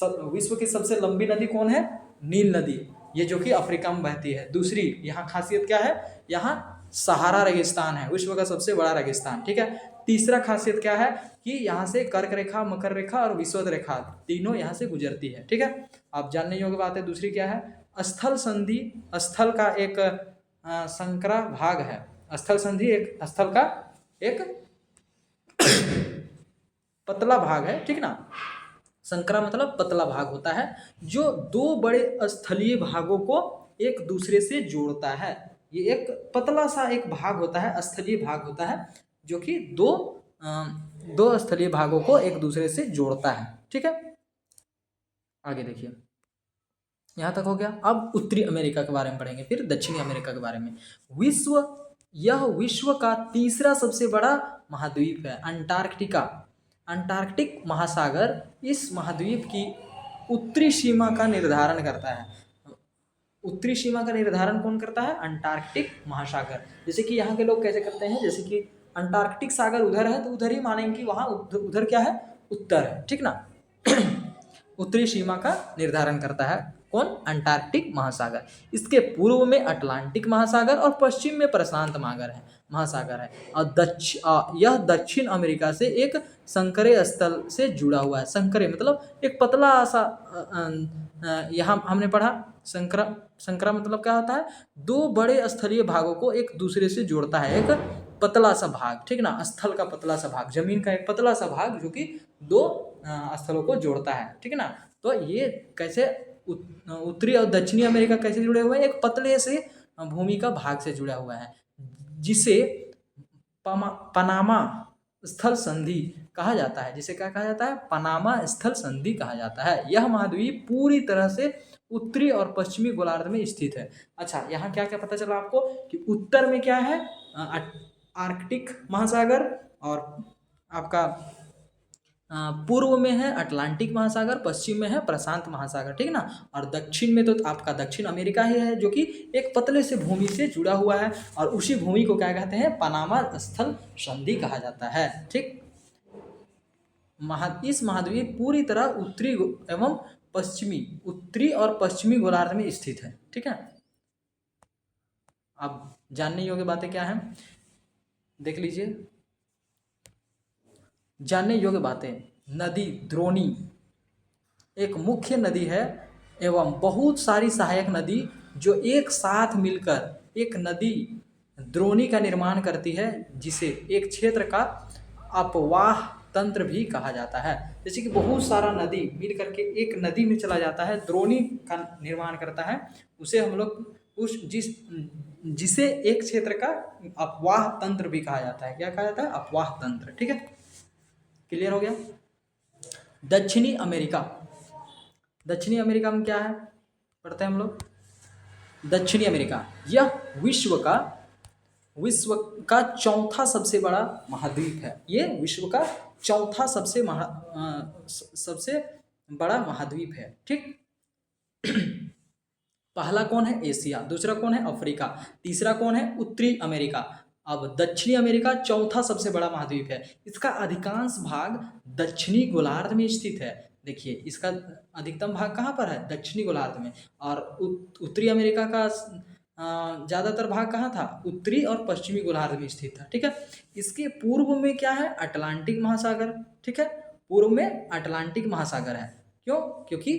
विश्व की सबसे लंबी नदी कौन है? नील नदी, ये जो कि अफ्रीका में बहती है। दूसरी यहाँ खासियत क्या है? यहाँ सहारा रेगिस्तान है, विश्व का सबसे बड़ा रेगिस्तान। ठीक है। तीसरा खासियत क्या है कि यहाँ से कर्क रेखा, मकर रेखा और विषुवत रेखा तीनों यहाँ से गुजरती है। ठीक है। अब जानने योग्य बातें दूसरी क्या है? स्थल संधि स्थल का एक संकरा भाग है। स्थल संधि एक स्थल का एक पतला भाग है। ठीक ना। संकरा मतलब पतला भाग होता है जो दो बड़े स्थलीय भागों को एक दूसरे से जोड़ता है। ये एक पतला सा एक भाग होता है, स्थलीय भाग होता है, जो कि दो स्थलीय भागों को एक दूसरे से जोड़ता है। ठीक है। आगे देखिए, यहाँ तक हो गया। अब उत्तरी अमेरिका के बारे में पढ़ेंगे, फिर दक्षिणी अमेरिका के बारे में। यह विश्व का तीसरा सबसे बड़ा महाद्वीप है। अंटार्कटिका, अंटार्कटिक महासागर इस महाद्वीप की उत्तरी सीमा का निर्धारण करता है। उत्तरी सीमा का निर्धारण कौन करता है? अंटार्कटिक महासागर। जैसे कि यहाँ के लोग कैसे करते हैं, जैसे कि अंटार्कटिक सागर उधर है तो उधर ही मानेंगे कि वहाँ उधर क्या है? उत्तर है। ठीक ना। उत्तरी सीमा का निर्धारण करता है कौन? अंटार्कटिक महासागर। इसके पूर्व में अटलांटिक महासागर और पश्चिम में प्रशांत महासागर है। और यह दक्षिण अमेरिका से एक संकरे स्थल से जुड़ा हुआ है। संकरे मतलब एक पतला सा, यहाँ हमने पढ़ा संकरा मतलब क्या होता है? दो बड़े स्थलीय भागों को एक दूसरे से जोड़ता है, एक पतला सा भाग। ठीक ना। स्थल का पतला सा भाग, जमीन का एक पतला सा भाग जो कि दो स्थलों को जोड़ता है। ठीक ना। तो ये कैसे उत्तरी और दक्षिणी अमेरिका कैसे जुड़े हुए हैं? एक पतले से भूमि का भाग से जुड़ा हुआ है, जिसे पनामा स्थल संधि कहा जाता है। जिसे क्या कहा जाता है? पनामा स्थल संधि कहा जाता है। यह महाद्वीप पूरी तरह से उत्तरी और पश्चिमी गोलार्ध में स्थित है। अच्छा, यहाँ क्या क्या पता चला आपको कि उत्तर में क्या है? आर्कटिक महासागर, और आपका पूर्व में है अटलांटिक महासागर, पश्चिम में है प्रशांत महासागर। ठीक ना। और दक्षिण में तो आपका दक्षिण अमेरिका ही है, जो कि एक पतले से भूमि से जुड़ा हुआ है, और उसी भूमि को क्या कहते हैं? पनामा स्थल संधि कहा जाता है। ठीक। इस महाद्वीप पूरी तरह उत्तरी और पश्चिमी गोलार्ध में स्थित है। ठीक है। अब जानने योग्य बातें क्या हैं, देख लीजिए। जानने योग्य बातें, नदी द्रोणी एक मुख्य नदी है एवं बहुत सारी सहायक नदी जो एक साथ मिलकर एक नदी द्रोणी का निर्माण करती है, जिसे एक क्षेत्र का अपवाह तंत्र भी कहा जाता है। जैसे कि बहुत सारा नदी मिल करके एक नदी में चला जाता है, द्रोणी का निर्माण करता है, उसे हम लोग जिसे एक क्षेत्र का अपवाह तंत्र भी कहा जाता है। क्या कहा जाता है? अपवाह तंत्र। ठीक है। क्लियर हो गया। दक्षिणी अमेरिका, दक्षिणी अमेरिका में क्या है पढ़ते हैं हम लोग। दक्षिणी अमेरिका यह विश्व का चौथा सबसे बड़ा महाद्वीप है। ये विश्व का चौथा सबसे बड़ा महाद्वीप है। ठीक। पहला कौन है? एशिया। दूसरा कौन है? अफ्रीका। तीसरा कौन है? उत्तरी अमेरिका। अब दक्षिणी अमेरिका चौथा सबसे बड़ा महाद्वीप है। इसका अधिकांश भाग दक्षिणी गोलार्ध में स्थित है। देखिए, इसका अधिकतम भाग कहाँ पर है? दक्षिणी गोलार्ध में। और उत्तरी अमेरिका का ज़्यादातर भाग कहाँ था? उत्तरी और पश्चिमी गोलार्ध में स्थित था। ठीक है। इसके पूर्व में क्या है? अटलांटिक महासागर। ठीक है। पूर्व में अटलांटिक महासागर है। क्यों? क्योंकि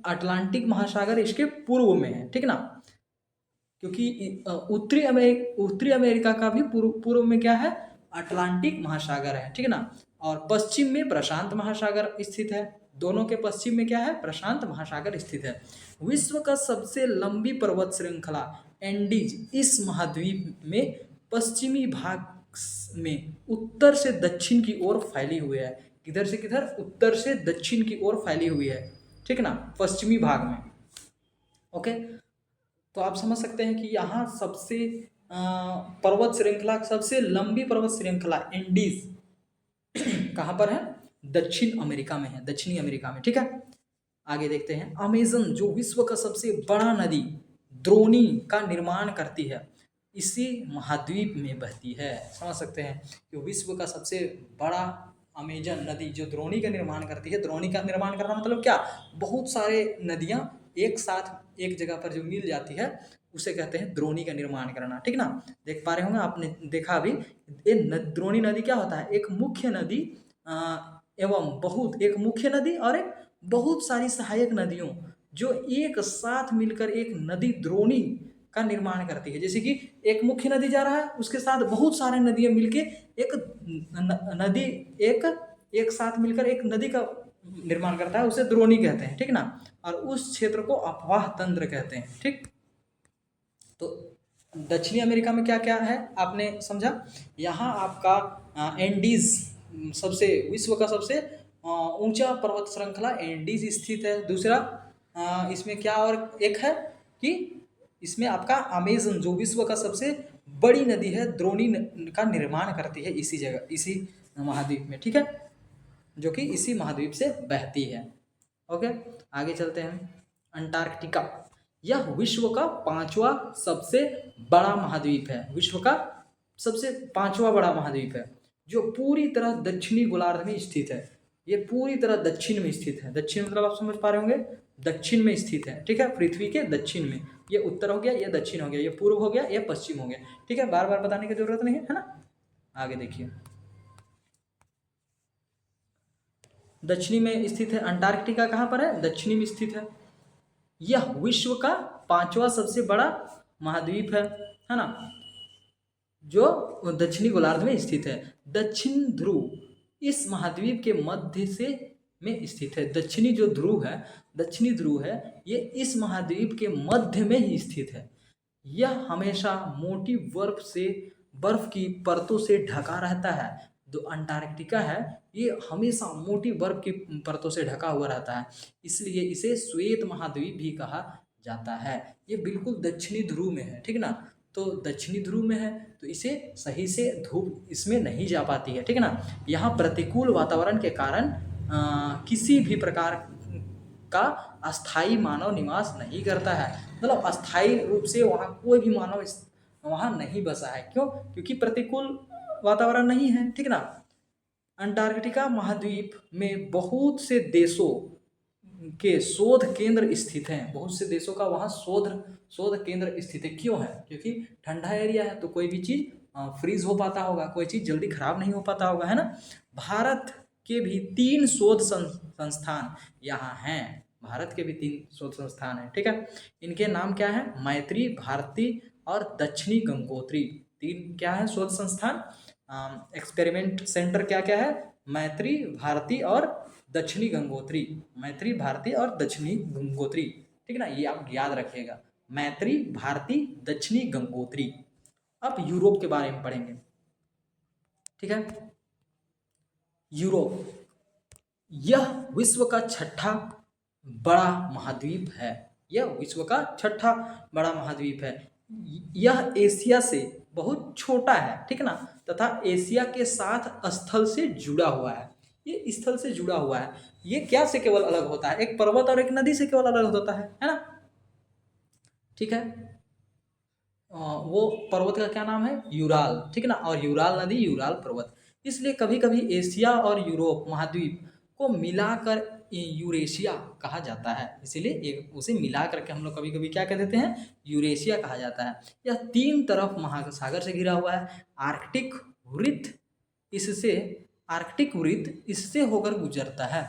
अटलांटिक महासागर इसके पूर्व में है, ठीक ना। क्योंकि उत्तरी अमेरिका का भी पूर्व में क्या है, अटलांटिक महासागर है, ठीक ना। और पश्चिम में प्रशांत महासागर स्थित है। दोनों के पश्चिम में क्या है, प्रशांत महासागर स्थित है। विश्व का सबसे लंबी पर्वत श्रृंखला एंडीज इस महाद्वीप में पश्चिमी भाग में उत्तर से दक्षिण की ओर फैली हुई है। किधर से किधर, उत्तर से दक्षिण की ओर फैली हुई है, ठीक ना, पश्चिमी भाग में। ओके, तो आप समझ सकते हैं कि यहाँ सबसे पर्वत श्रृंखला, सबसे लंबी पर्वत श्रृंखला एंडीज कहाँ पर है, दक्षिण अमेरिका में है, दक्षिणी अमेरिका में, ठीक है। आगे देखते हैं, अमेजन जो विश्व का सबसे बड़ा नदी द्रोणी का निर्माण करती है, इसी महाद्वीप में बहती है। समझ सकते हैं कि विश्व का सबसे बड़ा अमेजन नदी जो द्रोणी का निर्माण करती है। द्रोणी का निर्माण करना मतलब क्या, बहुत सारे नदियाँ एक साथ एक जगह पर जो मिल जाती है उसे कहते हैं द्रोणी का निर्माण करना, ठीक ना। देख पा रहे होंगे, आपने देखा अभी, ये द्रोणी नदी क्या होता है, एक मुख्य नदी एवं बहुत, एक मुख्य नदी और एक बहुत सारी सहायक नदियों जो एक साथ मिलकर एक नदी द्रोणी का निर्माण करती है। जैसे कि एक मुख्य नदी जा रहा है, उसके साथ बहुत सारे नदियां मिलके एक नदी एक साथ मिलकर एक नदी का निर्माण करता है, उसे द्रोणी कहते हैं, ठीक ना। और उस क्षेत्र को अपवाह तंत्र कहते हैं, ठीक। तो दक्षिणी अमेरिका में क्या क्या है आपने समझा। यहाँ आपका एंडीज, सबसे विश्व का सबसे ऊंचा पर्वत श्रृंखला एंडीज स्थित है। दूसरा इसमें क्या और एक है कि इसमें आपका अमेजन जो विश्व का सबसे बड़ी नदी है द्रोणी का निर्माण करती है इसी जगह, इसी महाद्वीप में, ठीक है, जो कि इसी महाद्वीप से बहती है। ओके, आगे चलते हैं। अंटार्कटिका, यह विश्व का 5वां सबसे बड़ा महाद्वीप है। विश्व का सबसे 5वां बड़ा महाद्वीप है, जो पूरी तरह दक्षिणी गोलार्ध में स्थित है। ये पूरी तरह दक्षिण में स्थित है। दक्षिण मतलब आप समझ पा रहे होंगे, दक्षिण में स्थित है, ठीक है, पृथ्वी के दक्षिण में। ये उत्तर हो गया, ये दक्षिण हो गया, ये पूर्व हो गया, ये पश्चिम हो गया, ठीक है। बार बार बताने की जरूरत नहीं है ना। आगे देखिए, दक्षिणी में स्थित है अंटार्कटिका। कहाँ पर है, दक्षिणी में स्थित है। यह विश्व का 5वां सबसे बड़ा महाद्वीप है ना, जो दक्षिणी गोलार्ध में स्थित है। दक्षिण ध्रुव इस महाद्वीप के मध्य से में स्थित है। दक्षिणी जो ध्रुव है, दक्षिणी ध्रुव है, ये इस महाद्वीप के मध्य में ही स्थित है। यह हमेशा मोटी बर्फ की परतों से ढका रहता है। जो अंटार्कटिका है, ये हमेशा मोटी बर्फ की परतों से ढका हुआ रहता है, इसलिए इसे श्वेत महाद्वीप भी कहा जाता है। ये बिल्कुल दक्षिणी ध्रुव में है, ठीक ना। तो दक्षिणी ध्रुव में है तो इसे सही से धूप इसमें नहीं जा पाती है, ठीक है ना। यहाँ प्रतिकूल वातावरण के कारण किसी भी प्रकार का अस्थाई मानव निवास नहीं करता है। मतलब अस्थाई रूप से वहाँ कोई भी मानव वहाँ नहीं बसा है। क्यों, क्योंकि प्रतिकूल वातावरण नहीं है, ठीक ना। अंटार्कटिका महाद्वीप में बहुत से देशों के शोध केंद्र स्थित हैं। बहुत से देशों का वहाँ शोध केंद्र स्थित है। क्यों है, क्योंकि ठंडा एरिया है तो कोई भी चीज़ फ्रीज हो पाता होगा, कोई चीज़ जल्दी खराब नहीं हो पाता होगा, है ना। भारत के भी 3 शोध संस्थान यहाँ हैं। भारत के भी 3 शोध संस्थान हैं, ठीक है। इनके नाम क्या है, मैत्री, भारती और दक्षिणी गंगोत्री। 3 क्या है शोध संस्थान, एक्सपेरिमेंट सेंटर क्या क्या है, मैत्री, भारती और दक्षिणी गंगोत्री। मैत्री, भारती और दक्षिणी गंगोत्री, ठीक है ना। ये आप याद रखिएगा, मैत्री, भारती, दक्षिणी गंगोत्री। अब यूरोप के बारे में पढ़ेंगे, ठीक है। यूरोप, यह विश्व का 6ठा बड़ा महाद्वीप है। यह विश्व का 6ठा बड़ा महाद्वीप है। यह एशिया से बहुत छोटा है, ठीक ना, तथा एशिया के साथ स्थल से जुड़ा हुआ है। ये स्थल से जुड़ा हुआ है। ये क्या से केवल अलग होता है, एक पर्वत और एक नदी से केवल अलग होता है ना, ठीक है। वो पर्वत का क्या नाम है, यूराल, ठीक ना, और यूराल नदी, यूराल पर्वत। इसलिए कभी कभी एशिया और यूरोप महाद्वीप को मिलाकर यूरेशिया कहा जाता है। इसीलिए उसे मिला करके हम लोग कभी कभी क्या कह देते हैं, यूरेशिया कहा जाता है। यह 3 तरफ महासागर से घिरा हुआ है। आर्कटिक वृत्त इससे होकर गुजरता है।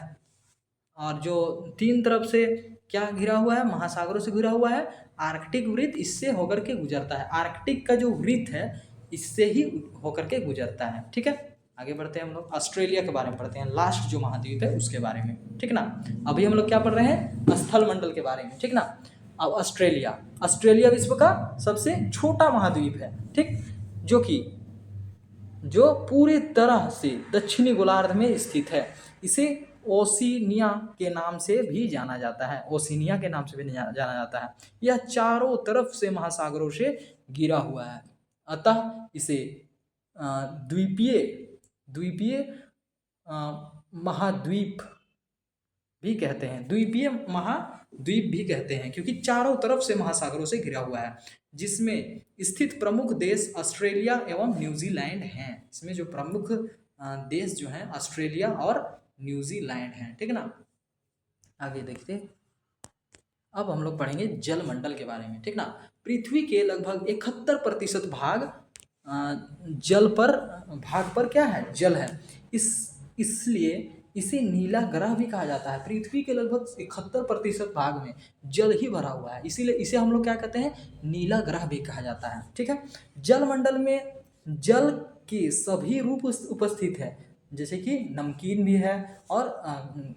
और जो तीन तरफ से क्या घिरा हुआ है, महासागरों से घिरा हुआ है, आर्कटिक वृत्त इससे होकर के गुजरता है। आर्कटिक का जो वृत्त है इससे ही होकर के गुजरता है। ठीक है, आगे बढ़ते हैं हम लोग ऑस्ट्रेलिया के बारे में पढ़ते हैं, लास्ट जो महाद्वीप है उसके बारे में। ठीक ना, अभी हम लोग क्या पढ़ रहे हैं, स्थल मंडल के बारे में। ठीक ना, अब ऑस्ट्रेलिया, ऑस्ट्रेलिया विश्व का सबसे छोटा महाद्वीप है। ठीक, जो पूरी तरह से दक्षिणी गोलार्ध में स्थित है। इसे ओशिनिया के नाम से भी जाना जाता है, ओशिनिया के नाम से भी जाना जाता है। यह चारों तरफ से महासागरों से घिरा हुआ है, अतः इसे द्वीपीय महाद्वीप भी कहते हैं, द्वीपीय महाद्वीप भी कहते हैं, क्योंकि चारों तरफ से महासागरों से घिरा हुआ है। जिसमें स्थित प्रमुख देश ऑस्ट्रेलिया एवं न्यूजीलैंड हैं। इसमें जो प्रमुख देश जो हैं ऑस्ट्रेलिया और न्यूजीलैंड हैं। ठीक ना, आगे देखते हैं। अब हम लोग पढ़ेंगे जल मंडल के बारे में। ठीक ना, पृथ्वी के लगभग 71% भाग जल पर क्या है, जल है। इसलिए इसे नीला ग्रह भी कहा जाता है। पृथ्वी के लगभग 71% भाग में जल ही भरा हुआ है, इसीलिए इसे हम लोग क्या कहते हैं, नीला ग्रह भी कहा जाता है। ठीक है, जल मंडल में जल के सभी रूप उपस्थित है, जैसे कि नमकीन भी है और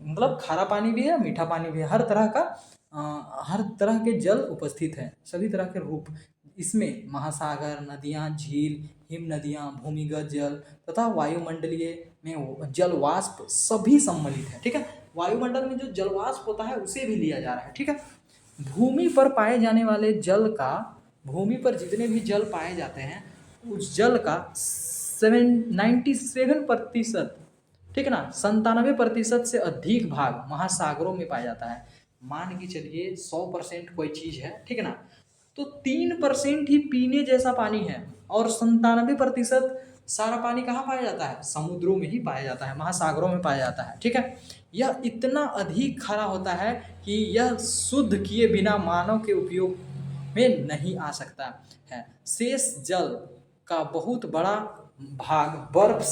मतलब खारा पानी भी है, मीठा पानी भी है, हर तरह के जल उपस्थित है, सभी तरह के रूप। इसमें महासागर, नदियाँ, झील, हिम नदियाँ, भूमिगत जल तथा वायुमंडलीय में जल वाष्प सभी सम्मिलित है। ठीक है, वायुमंडल में जो जल वाष्प होता है उसे भी लिया जा रहा है। ठीक है, भूमि पर पाए जाने वाले जल का, भूमि पर जितने भी जल पाए जाते हैं उस जल का 97%, ठीक है ना, 97% से अधिक भाग महासागरों में पाया जाता है। मान के चलिए 100% कोई चीज़ है, ठीक है ना, तो 3% ही पीने जैसा पानी है और 97% सारा पानी कहाँ पाया जाता है, समुद्रों में ही पाया जाता है, महासागरों में पाया जाता है। ठीक है, यह इतना अधिक खारा होता है कि यह शुद्ध किए बिना मानव के उपयोग में नहीं आ सकता है। शेष जल का बहुत बड़ा भाग बर्फ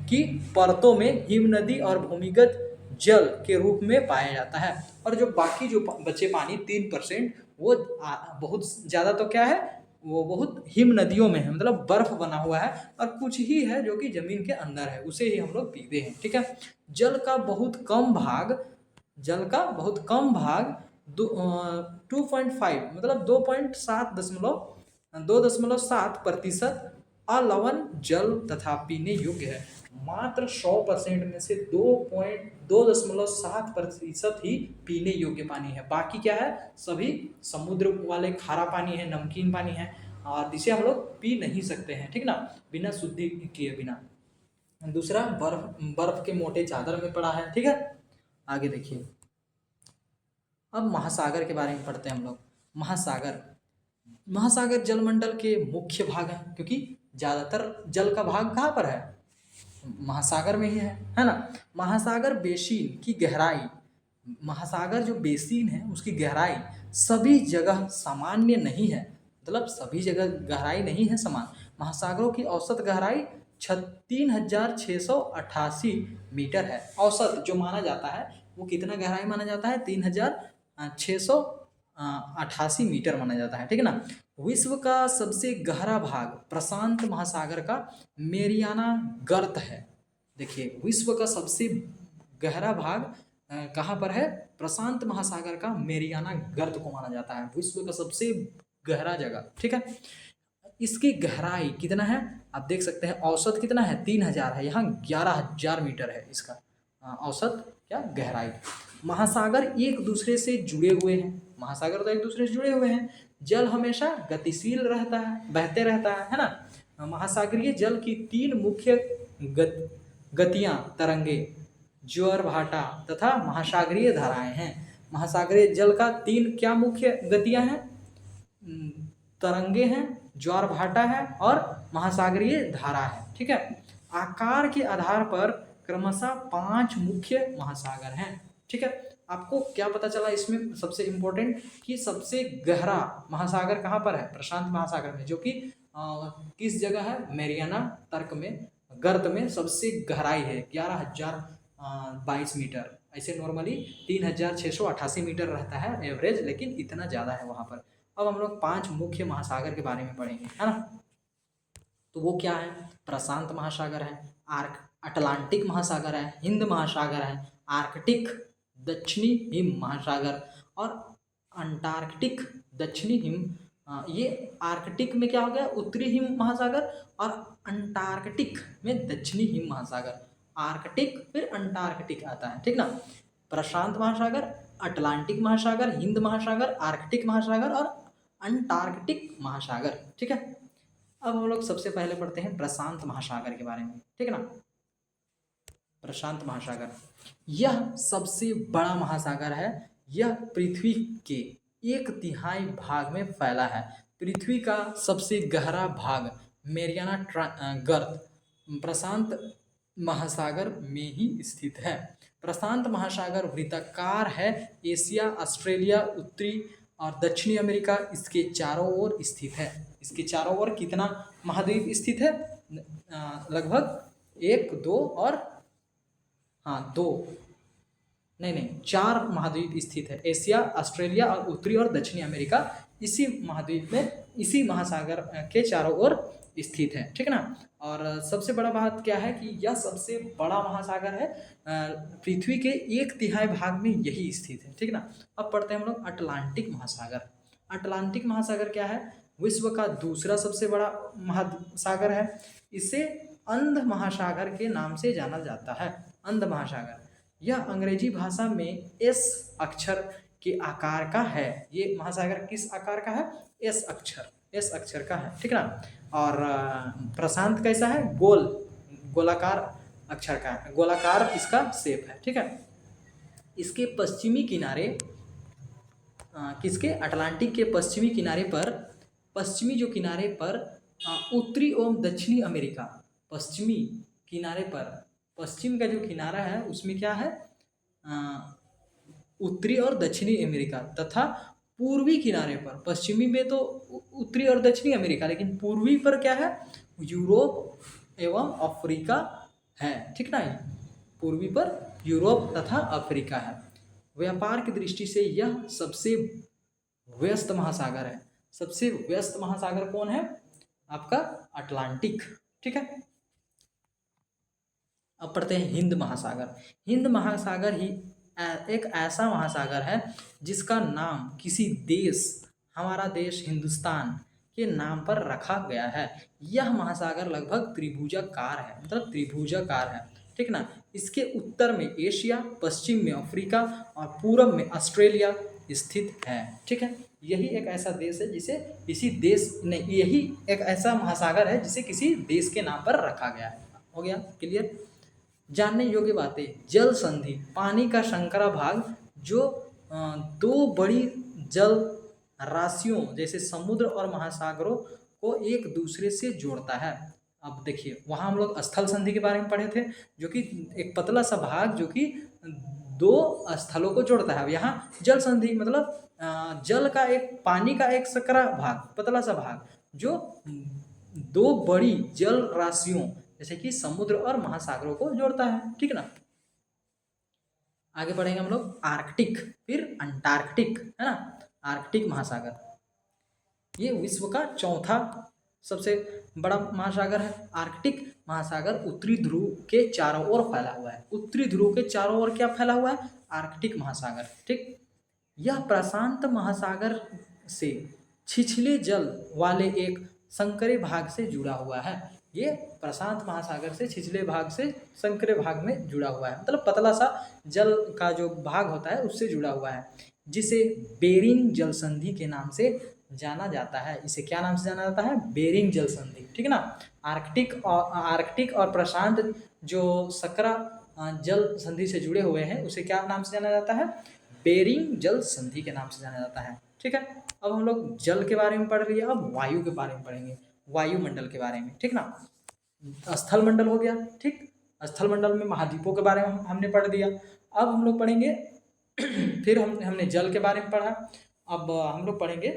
की परतों में हिम नदी और भूमिगत जल के रूप में पाया जाता है, और जो बाकी जो बचे पानी 3% वो बहुत ज़्यादा तो क्या है, वो बहुत हिम नदियों में है, मतलब बर्फ बना हुआ है, और कुछ ही है जो कि ज़मीन के अंदर है, उसे ही हम लोग पीते हैं। ठीक है, जल का बहुत कम भाग 2.5 मतलब 2.7% अलवण जल तथा पीने योग्य है। मात्र 100% में से 2.7% ही पीने योग्य पानी है, बाकी क्या है, सभी समुद्र वाले खारा पानी है, नमकीन पानी है, और जिसे हम लोग पी नहीं सकते हैं। ठीक ना, बिना शुद्धि किए बिना। दूसरा बर्फ के मोटे चादर में पड़ा है। ठीक है, आगे देखिए। अब महासागर के बारे में पढ़ते हैं हम लोग। महासागर जलमंडल के मुख्य भाग हैं, क्योंकि ज़्यादातर जल का भाग कहाँ पर है, महासागर में ही है ना। महासागर बेसिन की गहराई, महासागर जो बेसिन है उसकी गहराई सभी जगह सामान्य नहीं है, मतलब सभी जगह गहराई नहीं है समान। महासागरों की औसत गहराई 3688 मीटर है। औसत जो माना जाता है वो कितना गहराई माना जाता है, 3688 मीटर माना जाता है। ठीक है ना, विश्व का सबसे गहरा भाग प्रशांत महासागर का मेरियाना गर्त है। देखिए, विश्व का सबसे गहरा भाग कहाँ पर है, प्रशांत महासागर का मेरियाना गर्त को माना जाता है विश्व का सबसे गहरा जगह। ठीक है, इसकी गहराई कितना है आप देख सकते हैं, औसत कितना है 3000 है, यहाँ 11000 मीटर है इसका औसत क्या गहराई। महासागर एक दूसरे से जुड़े हुए हैं, महासागर तो एक दूसरे से जुड़े हुए हैं। जल हमेशा गतिशील रहता है, बहते रहता है ना। महासागरीय जल की 3 मुख्य गतियाँ तरंगे, ज्वार भाटा तथा महासागरीय धाराएं हैं। महासागरीय जल का 3 क्या मुख्य गतियाँ हैं, तरंगे हैं, ज्वार भाटा है और महासागरीय धारा है। ठीक है, आकार के आधार पर क्रमशः 5 मुख्य महासागर हैं। ठीक है, आपको क्या पता चला इसमें सबसे इम्पोर्टेंट कि सबसे गहरा महासागर कहाँ पर है, प्रशांत महासागर में, जो कि किस जगह है, मेरियाना तर्क में गर्त में सबसे गहराई है 11022 मीटर। ऐसे नॉर्मली 3688 मीटर रहता है एवरेज, लेकिन इतना ज़्यादा है वहाँ पर। अब हम लोग 5 मुख्य महासागर के बारे में पढ़ेंगे, है ना। तो वो क्या है, प्रशांत महासागर है, आर्क अटलांटिक महासागर है, हिंद महासागर है, आर्कटिक दक्षिणी हिम महासागर और अंटार्कटिक दक्षिणी हिम ये आर्कटिक में क्या हो गया, उत्तरी हिम महासागर, और अंटार्कटिक में दक्षिणी हिम महासागर। आर्कटिक फिर अंटार्कटिक आता है, ठीक ना। प्रशांत महासागर, अटलांटिक महासागर, हिंद महासागर, आर्कटिक महासागर और अंटार्कटिक महासागर, ठीक है। अब हम लोग सबसे पहले पढ़ते हैं प्रशांत महासागर के बारे में, ठीक है ना। प्रशांत महासागर यह सबसे बड़ा महासागर है। यह पृथ्वी के 1/3 भाग में फैला है। पृथ्वी का सबसे गहरा भाग मेरियाना गर्त प्रशांत महासागर में ही स्थित है। प्रशांत महासागर वृत्ताकार है। एशिया, ऑस्ट्रेलिया, उत्तरी और दक्षिणी अमेरिका इसके चारों ओर स्थित है। इसके चारों ओर कितना महाद्वीप स्थित है, लगभग 1, 2 और 2 नहीं 4 महाद्वीप स्थित है। एशिया, ऑस्ट्रेलिया और उत्तरी और दक्षिणी अमेरिका इसी महाद्वीप में, इसी महासागर के चारों ओर स्थित है, ठीक है ना। और सबसे बड़ा बात क्या है कि यह सबसे बड़ा महासागर है, पृथ्वी के 1/3 भाग में यही स्थित है, ठीक है ना। अब पढ़ते हैं हम लोग अटलांटिक महासागर। अटलांटिक महासागर क्या है, विश्व का दूसरा सबसे बड़ा महासागर है। इसे अंध महासागर के नाम से जाना जाता है। अंध महासागर यह अंग्रेजी भाषा में एस अक्षर के आकार का है। ये महासागर किस आकार का है, एस अक्षर का है, ठीक है ना। और प्रशांत कैसा है, गोलाकार अक्षर का है, गोलाकार इसका शेप है, ठीक है। इसके पश्चिमी किनारे किसके, अटलांटिक के पश्चिमी किनारे पर, पश्चिमी जो किनारे पर उत्तरी एवं दक्षिणी अमेरिका, पश्चिमी किनारे पर, पश्चिम का जो किनारा है उसमें क्या है, उत्तरी और दक्षिणी अमेरिका तथा पूर्वी किनारे पर, पश्चिमी में तो उत्तरी और दक्षिणी अमेरिका, लेकिन पूर्वी पर क्या है, यूरोप एवं अफ्रीका है, ठीक ना। पूर्वी पर यूरोप तथा अफ्रीका है। व्यापार की दृष्टि से यह सबसे व्यस्त महासागर है। सबसे व्यस्त महासागर कौन है, आपका अटलांटिक, ठीक है। अब पढ़ते हैं हिंद महासागर। हिंद महासागर ही एक ऐसा महासागर है जिसका नाम किसी देश, हमारा देश हिंदुस्तान के नाम पर रखा गया है। यह महासागर लगभग त्रिभुजाकार है, मतलब त्रिभुजाकार है, ठीक ना। इसके उत्तर में एशिया, पश्चिम में अफ्रीका और पूर्व में ऑस्ट्रेलिया स्थित है, ठीक है। यही एक ऐसा देश है जिसे किसी देश ने, यही एक ऐसा महासागर है जिसे किसी देश के नाम पर रखा गया है। हो गया क्लियर। जानने योग्य बातें, जल संधि, पानी का संकरा भाग जो 2 बड़ी जल राशियों जैसे समुद्र और महासागरों को एक दूसरे से जोड़ता है। अब देखिए, वहाँ हम लोग स्थल संधि के बारे में पढ़े थे, जो कि एक पतला सा भाग जो कि 2 स्थलों को जोड़ता है। अब यहाँ जल संधि मतलब जल का एक, पानी का एक सकरा भाग, पतला सा भाग जो 2 बड़ी जल राशियों जैसे कि समुद्र और महासागरों को जोड़ता है, ठीक ना। आगे बढ़ेंगे हम लोग आर्कटिक, फिर अंटार्कटिक, है ना। आर्कटिक महासागर ये विश्व का चौथा सबसे बड़ा महासागर है। आर्कटिक महासागर उत्तरी ध्रुव के चारों ओर फैला हुआ है। उत्तरी ध्रुव के चारों ओर क्या फैला हुआ है, आर्कटिक महासागर, ठीक। यह प्रशांत महासागर से छिछले जल वाले एक संकरे भाग से जुड़ा हुआ है। ये प्रशांत महासागर से छिछले भाग से संकरे भाग में जुड़ा हुआ है, मतलब पतला सा जल का जो भाग होता है उससे जुड़ा हुआ है, जिसे बेरिंग जल संधि के नाम से जाना जाता है। इसे क्या नाम से जाना जाता है, बेरिंग जल संधि, ठीक है ना। आर्कटिक और प्रशांत जो सकरा जल संधि से जुड़े हुए हैं उसे क्या नाम से जाना जाता है, बेरिंग जल संधि के नाम से जाना जाता है, ठीक है। अब हम लोग जल के बारे में पढ़ लिए, अब वायु के बारे में पढ़ेंगे, वायुमंडल के बारे में, ठीक ना। स्थल मंडल हो गया, ठीक। स्थल मंडल में महाद्वीपों के बारे में हमने पढ़ दिया। अब हम लोग पढ़ेंगे फिर हमने जल के बारे में पढ़ा। अब हम लोग पढ़ेंगे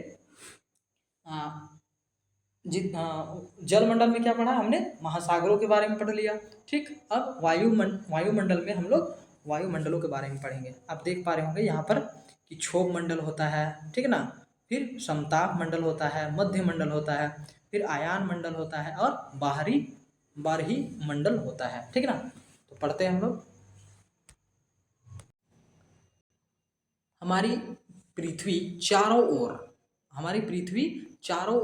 जल मंडल में क्या पढ़ा हमने, महासागरों के बारे में पढ़ लिया, ठीक। अब वायुमंडल में हम लोग वायुमंडलों के बारे में पढ़ेंगे। आप देख पा रहे होंगे यहाँ पर कि क्षोभ मंडल होता है, ठीक है ना, फिर समताप मंडल होता है, मध्य मंडल होता है, फिर आयान मंडल होता है और बारही मंडल होता है, ठीक है ना। तो पढ़ते हैं हम लोग। हमारी पृथ्वी चारों ओर हमारी पृथ्वी चारों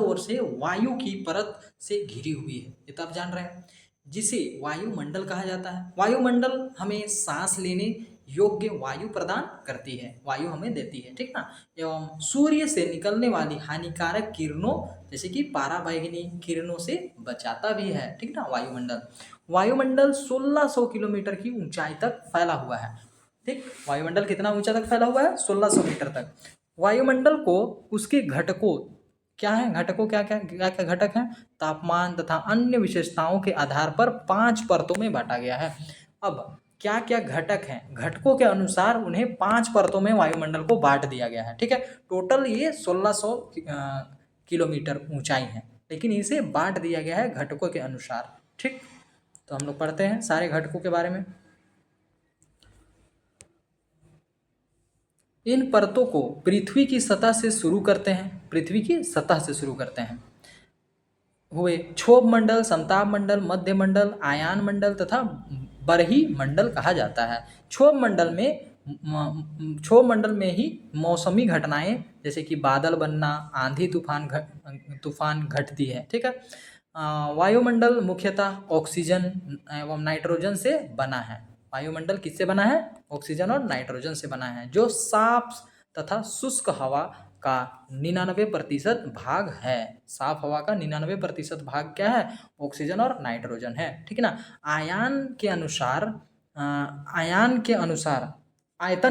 ओर से वायु की परत से घिरी हुई है, ये तो आप जान रहे हैं, जिसे वायुमंडल कहा जाता है। वायुमंडल हमें सांस लेने योग्य वायु प्रदान करती है, वायु हमें देती है, ठीक ना। एवं सूर्य से निकलने वाली हानिकारक किरणों जैसे कि पाराबैंगनी किरणों से बचाता भी है, ठीक ना। वायुमंडल 1600 किलोमीटर की ऊंचाई तक फैला हुआ है, ठीक। वायुमंडल कितना ऊंचा तक फैला हुआ है? 1600 मीटर तक। वायुमंडल को उसके घटकों क्या है, घटकों क्या क्या क्या क्या घटक हैं, तापमान तथा अन्य विशेषताओं के आधार पर 5 परतों में बांटा गया है। अब क्या क्या घटक हैं, घटकों के अनुसार उन्हें 5 परतों में वायुमंडल को बांट दिया गया है, ठीक है। टोटल ये 1600 किलोमीटर ऊंचाई है, लेकिन इसे बांट दिया गया है घटकों के अनुसार, ठीक। तो हम लोग पढ़ते हैं सारे घटकों के बारे में। इन परतों को पृथ्वी की सतह से शुरू करते हैं हुए क्षोभ मंडल, समताप मंडल, मध्य मंडल, आयान मंडल तथा बरही मंडल कहा जाता है। क्षोभ मंडल में ही मौसमी घटनाएं जैसे कि बादल बनना, आंधी तूफान घटती है, ठीक है। वायुमंडल मुख्यतः ऑक्सीजन एवं नाइट्रोजन से बना है। वायुमंडल किससे बना है? ऑक्सीजन और नाइट्रोजन से बना है, जो साफ तथा शुष्क हवा का 99% भाग है। साफ हवा का 99% भाग क्या है? ऑक्सीजन और नाइट्रोजन है, ठीक है ना। आयतन के अनुसार आयतन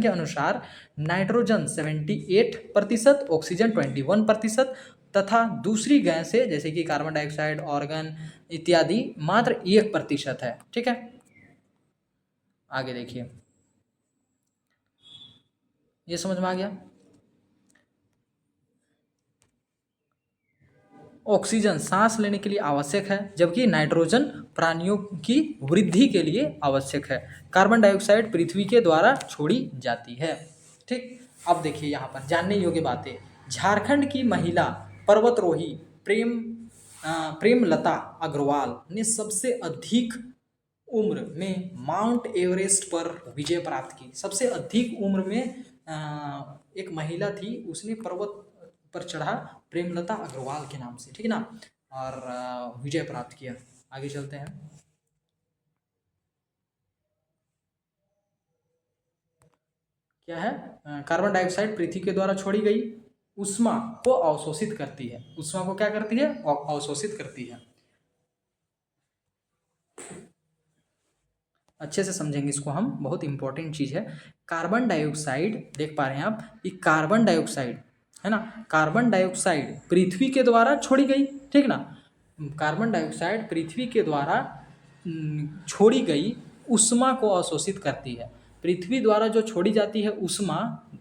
के अनुसार नाइट्रोजन 78%, ऑक्सीजन 21% तथा दूसरी गैसें जैसे कि कार्बन डाइऑक्साइड, ऑर्गन इत्यादि मात्र 1% है, ठीक है। आगे देखिए, ये समझ में आ गया। ऑक्सीजन सांस लेने के लिए आवश्यक है, जबकि नाइट्रोजन प्राणियों की वृद्धि के लिए आवश्यक है। कार्बन डाइऑक्साइड पृथ्वी के द्वारा छोड़ी जाती है, ठीक। अब देखिए यहाँ पर जानने योग्य बातें। झारखंड की महिला पर्वतरोही प्रेमलता अग्रवाल ने सबसे अधिक उम्र में माउंट एवरेस्ट पर विजय प्राप्त की। सबसे अधिक उम्र में एक महिला थी, उसने पर्वत पर चढ़ा, प्रेमलता अग्रवाल के नाम से, ठीक है ना, और विजय प्राप्त किया। आगे चलते हैं। क्या है? कार्बन डाइऑक्साइड पृथ्वी के द्वारा छोड़ी गई उष्मा को अवशोषित करती है। उष्मा को क्या करती है? अवशोषित करती है। अच्छे से समझेंगे इसको हम, बहुत इंपॉर्टेंट चीज़ है। कार्बन डाइऑक्साइड देख पा रहे हैं आप, ये कार्बन डाइऑक्साइड है ना, कार्बन डाइऑक्साइड पृथ्वी के द्वारा छोड़ी गई, ठीक ना। कार्बन डाइऑक्साइड पृथ्वी के द्वारा छोड़ी गई उष्मा को अवशोषित करती है। पृथ्वी द्वारा जो छोड़ी जाती है उष्मा,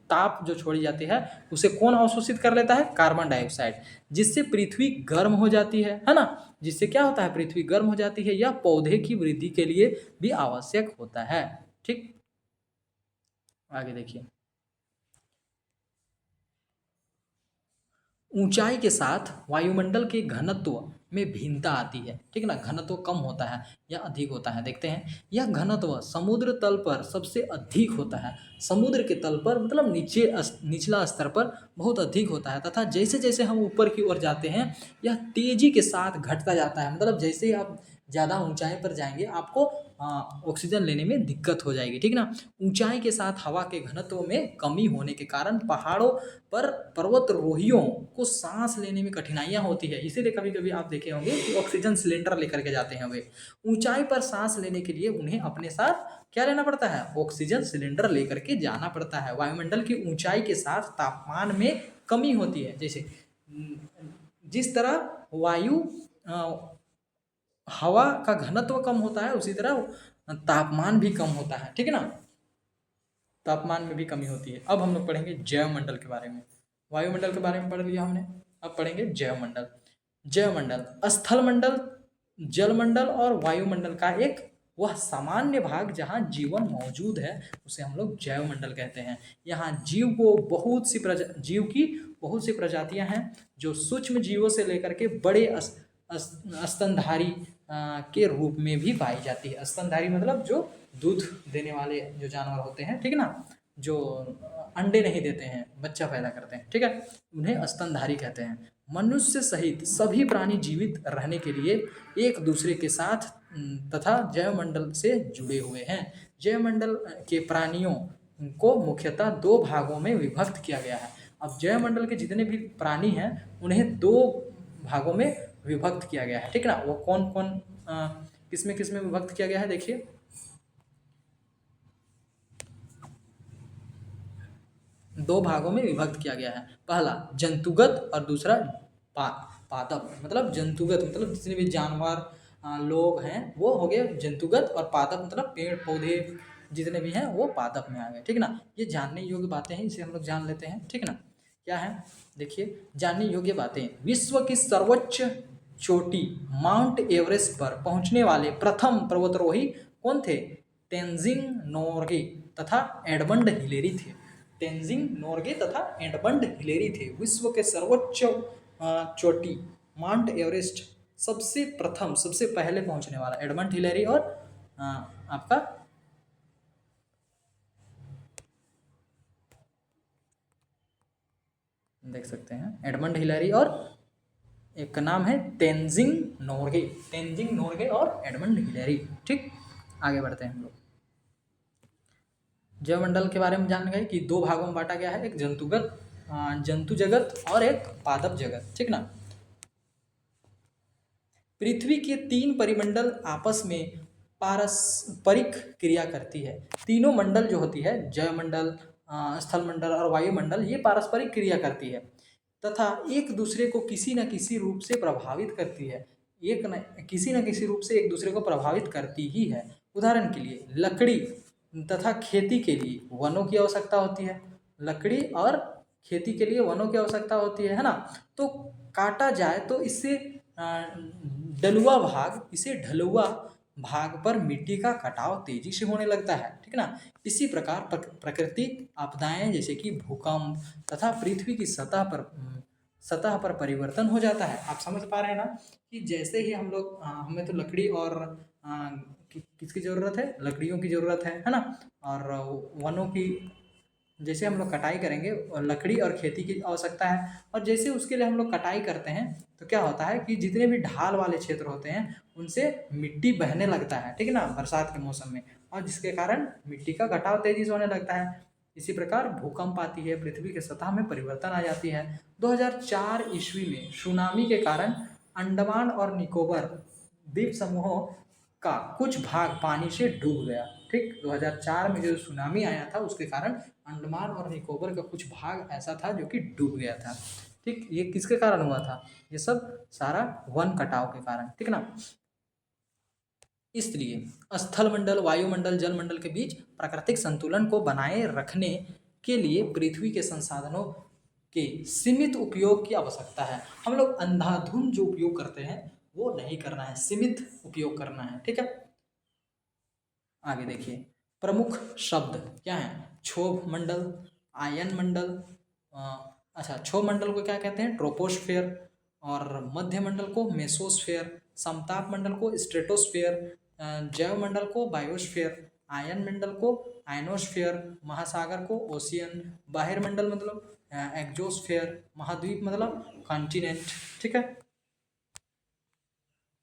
ताप जो छोड़ी जाती है, उसे कौन अवशोषित कर लेता है? कार्बन डाइऑक्साइड, जिससे पृथ्वी गर्म हो जाती है ना। जिससे क्या होता है? पृथ्वी गर्म हो जाती है। यह पौधे की वृद्धि के लिए भी आवश्यक होता है, ठीक। आगे देखिए, ऊंचाई के साथ वायुमंडल के घनत्व में भिन्नता आती है, ठीक है ना। घनत्व कम होता है या अधिक होता है, देखते हैं। यह घनत्व समुद्र तल पर सबसे अधिक होता है। समुद्र के तल पर मतलब निचला स्तर पर बहुत अधिक होता है, तथा जैसे जैसे हम ऊपर की ओर जाते हैं यह तेजी के साथ घटता जाता है। मतलब जैसे ही आप ज़्यादा ऊंचाई पर जाएंगे आपको ऑक्सीजन लेने में दिक्कत हो जाएगी, ठीक ना। ऊंचाई के साथ हवा के घनत्व में कमी होने के कारण पहाड़ों पर पर्वतारोहियों को सांस लेने में कठिनाइयां होती है। इसीलिए कभी कभी आप देखे होंगे कि ऑक्सीजन सिलेंडर लेकर के जाते हैं वे। ऊंचाई पर सांस लेने के लिए उन्हें अपने साथ क्या लेना पड़ता है? ऑक्सीजन सिलेंडर लेकर के जाना पड़ता है। वायुमंडल की ऊंचाई के साथ तापमान में कमी होती है। जैसे जिस तरह वायु हवा का घनत्व कम होता है, उसी तरह तापमान भी कम होता है, ठीक है ना। तापमान में भी कमी होती है। अब हम लोग पढ़ेंगे जैवमंडल के बारे में। वायुमंडल के बारे में पढ़ लिया हमने, अब पढ़ेंगे जैवमंडल। जैवमंडल स्थल मंडल जलमंडल और वायुमंडल का एक वह सामान्य भाग जहाँ जीवन मौजूद है उसे हम लोग जैवमंडल कहते हैं। यहाँ जीव की बहुत सी प्रजातियां हैं जो सूक्ष्म जीवों से लेकर के बड़े स्तनधारी के रूप में भी पाई जाती है। स्तनधारी मतलब जो दूध देने वाले जो जानवर होते हैं, ठीक है ना, जो अंडे नहीं देते हैं, बच्चा पैदा करते हैं, ठीक है, उन्हें स्तनधारी कहते हैं। मनुष्य सहित सभी प्राणी जीवित रहने के लिए एक दूसरे के साथ तथा जैवमंडल से जुड़े हुए हैं। जैवमंडल के प्राणियों को मुख्यतः दो भागों में विभक्त किया गया है। अब जैवमंडल के जितने भी प्राणी हैं उन्हें दो भागों में विभक्त किया गया है, ठीक है ना। वो कौन कौन किस में विभक्त किया गया है, देखिए। दो भागों में विभक्त किया गया है। पहला जंतुगत और दूसरा पादप। मतलब जंतुगत मतलब जितने भी जानवर लोग हैं वो हो गए जंतुगत, और पादप मतलब पेड़ पौधे जितने भी हैं वो पादप में आ गए, ठीक है ना। ये जानने योग्य बातें हैं, इसे हम लोग जान लेते हैं, ठीक है ना। क्या है, देखिए, जानने योग्य बातें। विश्व की सर्वोच्च चोटी माउंट एवरेस्ट पर पहुंचने वाले प्रथम पर्वतारोही कौन थे? तेंजिंग नोर्गे तथा एडमंड हिलेरी थे। तेंजिंग नोर्गे तथा एडमंड हिलेरी थे। विश्व के सर्वोच्च चोटी माउंट एवरेस्ट सबसे पहले पहुंचने वाला एडमंड हिलेरी और आपका देख सकते हैं एडमंड हिलेरी, और एक का नाम है तेंजिंग नोर्गे और एडमंड हिलेरी, ठीक। आगे बढ़ते हैं हम लोग। जैवमंडल के बारे में जान गए कि दो भागों में बांटा गया है, एक जंतु जगत और एक पादप जगत, ठीक ना। पृथ्वी के तीन परिमंडल आपस में पारस्परिक क्रिया करती है। तीनों मंडल जो होती है, जैवमंडल, स्थल मंडल और वायुमंडल, ये पारस्परिक क्रिया करती है तथा एक दूसरे को किसी न किसी रूप से प्रभावित करती है। किसी न किसी रूप से एक दूसरे को प्रभावित करती ही है। उदाहरण के लिए लकड़ी तथा खेती के लिए वनों की आवश्यकता होती है। लकड़ी और खेती के लिए वनों की आवश्यकता होती है ना। तो काटा जाए तो इससे ढलुआ भाग पर मिट्टी का कटाव तेजी से होने लगता है, ठीक ना। इसी प्रकार प्राकृतिक आपदाएं जैसे कि भूकंप तथा पृथ्वी की सतह पर परिवर्तन हो जाता है। आप समझ पा रहे हैं ना कि जैसे ही हम लोग हमें तो लकड़ी और किसकी ज़रूरत है, लकड़ियों की ज़रूरत है ना। और वनों की जैसे हम लोग कटाई करेंगे और लकड़ी और खेती की आवश्यकता है, और जैसे उसके लिए हम लोग कटाई करते हैं तो क्या होता है कि जितने भी ढाल वाले क्षेत्र होते हैं उनसे मिट्टी बहने लगता है, ठीक है ना, बरसात के मौसम में, और जिसके कारण मिट्टी का घटाव तेजी से होने लगता है। इसी प्रकार भूकंप आती है, पृथ्वी की सतह में परिवर्तन आ जाती है। 2004 ईस्वी में सुनामी के कारण अंडमान और निकोबार द्वीप समूहों का कुछ भाग पानी से डूब गया, ठीक। 2004 में जो सुनामी आया था उसके कारण अंडमान और निकोबार का कुछ भाग ऐसा था जो कि डूब गया था, ठीक। ये किसके कारण हुआ था? ये सब सारा वन कटाव के कारण, ठीक ना। इसलिए स्थल मंडल, वायुमंडल, जलमंडल के बीच प्राकृतिक संतुलन को बनाए रखने के लिए पृथ्वी के संसाधनों के सीमित उपयोग की आवश्यकता है। हम लोग अंधाधुंध जो उपयोग करते हैं वो नहीं करना है, सीमित उपयोग करना है, ठीक है। आगे देखिए, प्रमुख शब्द क्या है? क्षोभ मंडल, आयन मंडल, क्षोभ मंडल को क्या कहते हैं? ट्रोपोस्फेयर, और मध्य मंडल को मेसोस्फेयर, समताप मंडल को स्ट्रेटोस्फेयर, जैव मंडल को बायोस्फेयर, आयन मंडल को आयनोस्फेयर, महासागर को ओशियन, बाह्य मंडल मतलब एक्जोस्फेयर, महाद्वीप मतलब कॉन्टिनेंट, ठीक है।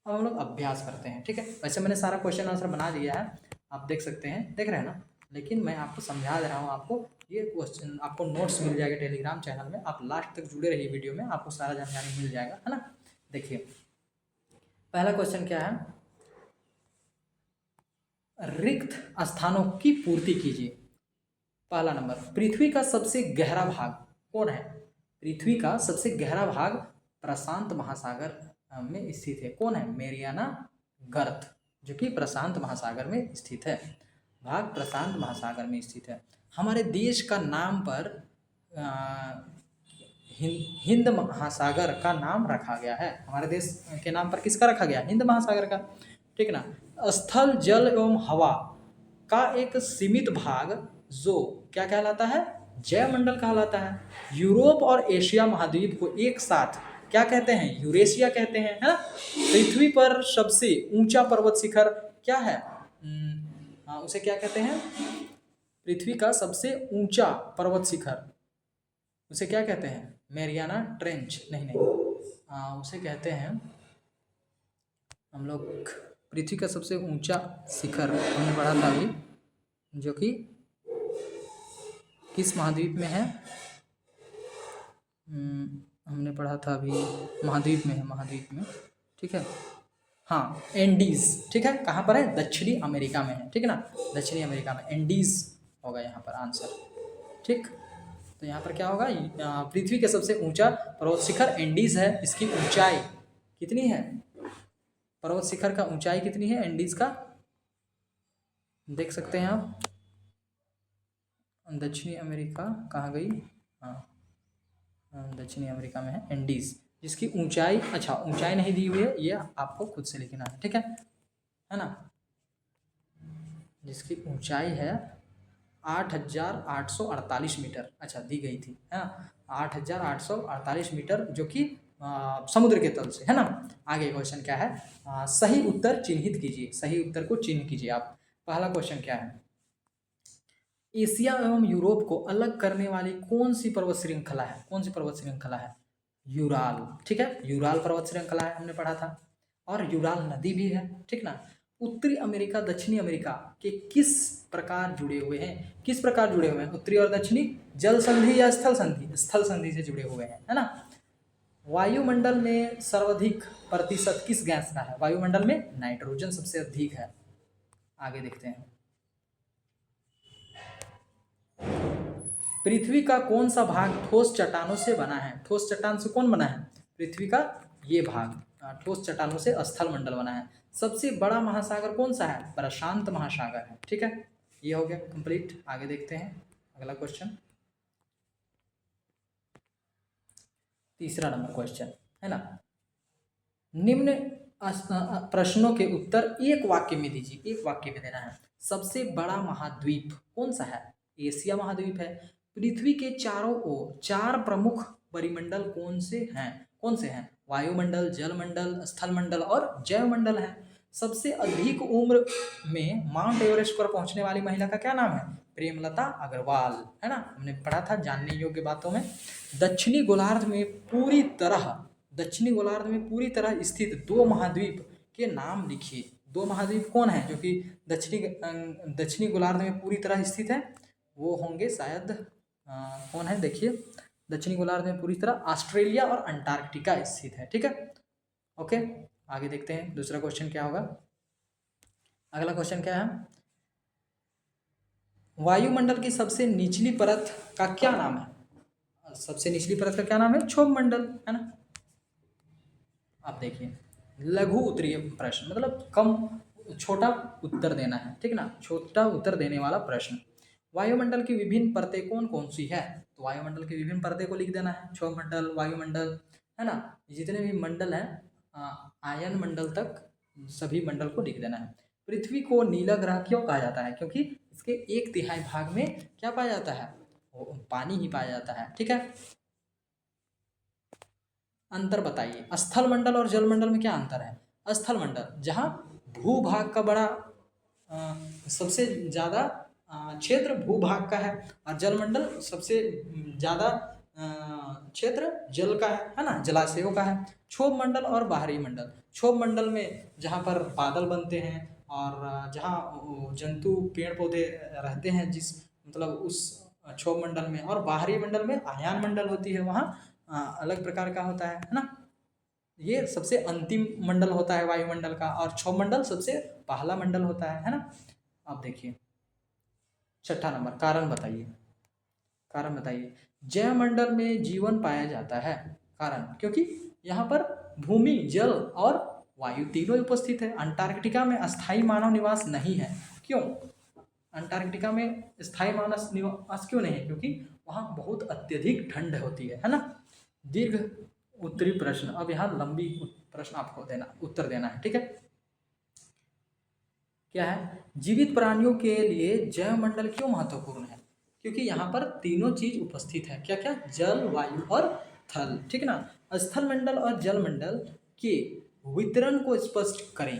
अब हम लोग अभ्यास करते हैं, ठीक है। वैसे मैंने सारा क्वेश्चन आंसर बना दिया है, आप देख सकते हैं, देख रहे हैं ना, लेकिन मैं आपको समझा दे रहा हूँ। आपको ये क्वेश्चन, आपको नोट्स मिल जाएगा टेलीग्राम चैनल में, आप लास्ट तक जुड़े रहिए वीडियो में, आपको सारा जानकारी मिल जाएगा, है ना। देखिए पहला क्वेश्चन क्या है, रिक्त स्थानों की पूर्ति कीजिए। पहला नंबर, पृथ्वी का सबसे गहरा भाग कौन है? पृथ्वी का सबसे गहरा भाग प्रशांत महासागर में स्थित है। कौन है? मेरियाना गर्त, जो कि प्रशांत महासागर में स्थित है। भाग प्रशांत महासागर में स्थित है। हमारे देश का नाम पर हिंद महासागर का नाम रखा गया है? हमारे देश के नाम पर किसका रखा गया? हिंद महासागर का, ठीक ना। स्थल, जल एवं हवा का एक सीमित भाग जो क्या कहलाता है? जैवमंडल कहलाता है। यूरोप और एशिया महाद्वीप को एक साथ क्या कहते हैं? यूरेशिया कहते हैं, है ना। पृथ्वी पर सबसे ऊंचा पर्वत शिखर क्या है? उसे क्या कहते हैं? पृथ्वी का सबसे ऊंचा पर्वत शिखर, उसे क्या कहते हैं? मैरियाना ट्रेंच, नहीं नहीं, उसे कहते हैं हम लोग, पृथ्वी का सबसे ऊंचा शिखर हमने पढ़ा था अभी, जो कि किस महाद्वीप में है? हमने पढ़ा था अभी, महाद्वीप में है, महाद्वीप में, ठीक है। हाँ, एंडीज, ठीक है। कहाँ पर है? दक्षिणी अमेरिका में है, ठीक है ना। दक्षिणी अमेरिका में एंडीज होगा यहाँ पर आंसर, ठीक। तो यहाँ पर क्या होगा? पृथ्वी के सबसे ऊंचा पर्वत शिखर एंडीज है। इसकी ऊंचाई कितनी है? पर्वत शिखर का ऊंचाई कितनी है एंडीज का? देख सकते हैं आप। दक्षिणी अमेरिका कहाँ गई? हाँ, दक्षिणी अमेरिका में है एंडीज, जिसकी ऊंचाई, अच्छा ऊंचाई नहीं दी हुई है, ये आपको खुद से लिखना है, ठीक है ना। जिसकी ऊंचाई है 8,848 मीटर, अच्छा दी गई थी, है ना, 8,848 मीटर, जो कि समुद्र के तल से, है ना। आगे क्वेश्चन क्या है? सही उत्तर चिन्हित कीजिए, सही उत्तर को चिन्ह कीजिए आप। पहला क्वेश्चन क्या है? एशिया एवं यूरोप को अलग करने वाली कौन सी पर्वत श्रृंखला है? कौन सी पर्वत श्रृंखला है? यूराल, ठीक है। यूराल पर्वत श्रृंखला है, हमने पढ़ा था। और यूराल नदी भी है, ठीक ना। उत्तरी अमेरिका दक्षिणी अमेरिका के किस प्रकार जुड़े हुए हैं? किस प्रकार जुड़े हुए हैं उत्तरी और दक्षिणी? जल संधि या स्थल संधि? स्थल संधि से जुड़े हुए हैं, है ना। वायुमंडल में सर्वाधिक प्रतिशत किस गैस का है? वायुमंडल में नाइट्रोजन सबसे अधिक है। आगे देखते हैं। पृथ्वी का कौन सा भाग ठोस चट्टानों से बना है? ठोस चट्टान से कौन बना है? पृथ्वी का ये भाग ठोस चट्टानों से स्थल मंडल बना है। सबसे बड़ा महासागर कौन सा है? प्रशांत महासागर है, ठीक है। ये हो गया कंप्लीट। आगे देखते हैं अगला क्वेश्चन, तीसरा नंबर क्वेश्चन, है ना। निम्न प्रश्नों के उत्तर एक वाक्य में दीजिए, एक वाक्य में देना है। सबसे बड़ा महाद्वीप कौन सा है? एशिया महाद्वीप है। पृथ्वी के चारों ओर चार प्रमुख परिमंडल कौन से हैं? कौन से हैं? वायुमंडल, जलमंडल, स्थलमंडल और जैवमंडल है। सबसे अधिक उम्र में माउंट एवरेस्ट पर पहुंचने वाली महिला का क्या नाम है? प्रेमलता अग्रवाल, है ना, हमने पढ़ा था जानने योग्य बातों में। दक्षिणी गोलार्ध में पूरी तरह स्थित दो महाद्वीप के नाम लिखिए। दो महाद्वीप कौन है जो कि दक्षिणी गोलार्ध में पूरी तरह स्थित है? वो होंगे शायद कौन है? देखिए, दक्षिणी गोलार्ध में पूरी तरह ऑस्ट्रेलिया और अंटार्कटिका स्थित है, ठीक है। ओके, आगे देखते हैं दूसरा क्वेश्चन क्या होगा। अगला क्वेश्चन क्या है? वायुमंडल की सबसे निचली परत का क्या नाम है? सबसे निचली परत का क्या नाम है? क्षोभ मंडल, है ना। आप देखिए, लघु उत्तरीय प्रश्न, मतलब कम, छोटा उत्तर देना है, ठीक ना, छोटा उत्तर देने वाला प्रश्न। वायुमंडल की विभिन्न परतें कौन कौन सी है? तो वायुमंडल की विभिन्न परतें को लिख देना है। क्षोभ मंडल, वायुमंडल, है ना, जितने भी मंडल हैं आयन मंडल तक सभी मंडल को लिख देना है। पृथ्वी को नीला ग्रह क्यों कहा जाता है? क्योंकि इसके 1/3 भाग में क्या पाया जाता है? पानी ही पाया जाता है, ठीक है। अंतर बताइए, स्थल मंडल और जल मंडल में क्या अंतर है? स्थल मंडल जहाँ भूभाग का बड़ा सबसे ज़्यादा क्षेत्र भूभाग का है, और जलमंडल सबसे ज़्यादा क्षेत्र जल का है ना, जलाशयों का है। क्षोभ मंडल और बाहरी मंडल, क्षोभ मंडल में जहाँ पर बादल बनते हैं और जहाँ जंतु पेड़ पौधे रहते हैं, जिस मतलब उस क्षोभ मंडल में, और बाहरी मंडल में आयान मंडल होती है, वहाँ अलग प्रकार का होता है ना। ये सबसे अंतिम मंडल होता है वायुमंडल का, और क्षोभ मंडल सबसे पहला मंडल होता है ना। अब देखिए छठा नंबर, कारण बताइए। कारण बताइए, जैवमंडल में जीवन पाया जाता है। कारण, क्योंकि यहाँ पर भूमि, जल और वायु तीनों उपस्थित है। अंटार्कटिका में अस्थायी मानव निवास नहीं है। क्यों अंटार्कटिका में स्थायी मानव निवास क्यों नहीं है? क्योंकि वहाँ बहुत अत्यधिक ठंड होती है ना। दीर्घ उत्तरी प्रश्न। अब यहाँ लंबी प्रश्न आपको उत्तर देना है, ठीक है। क्या है? जीवित प्राणियों के लिए जैव मंडल क्यों महत्वपूर्ण है? क्योंकि यहाँ पर तीनों चीज उपस्थित है। क्या क्या? जल, वायु और थल, ठीक है ना। स्थल मंडल और जल मंडल के वितरण को स्पष्ट करें।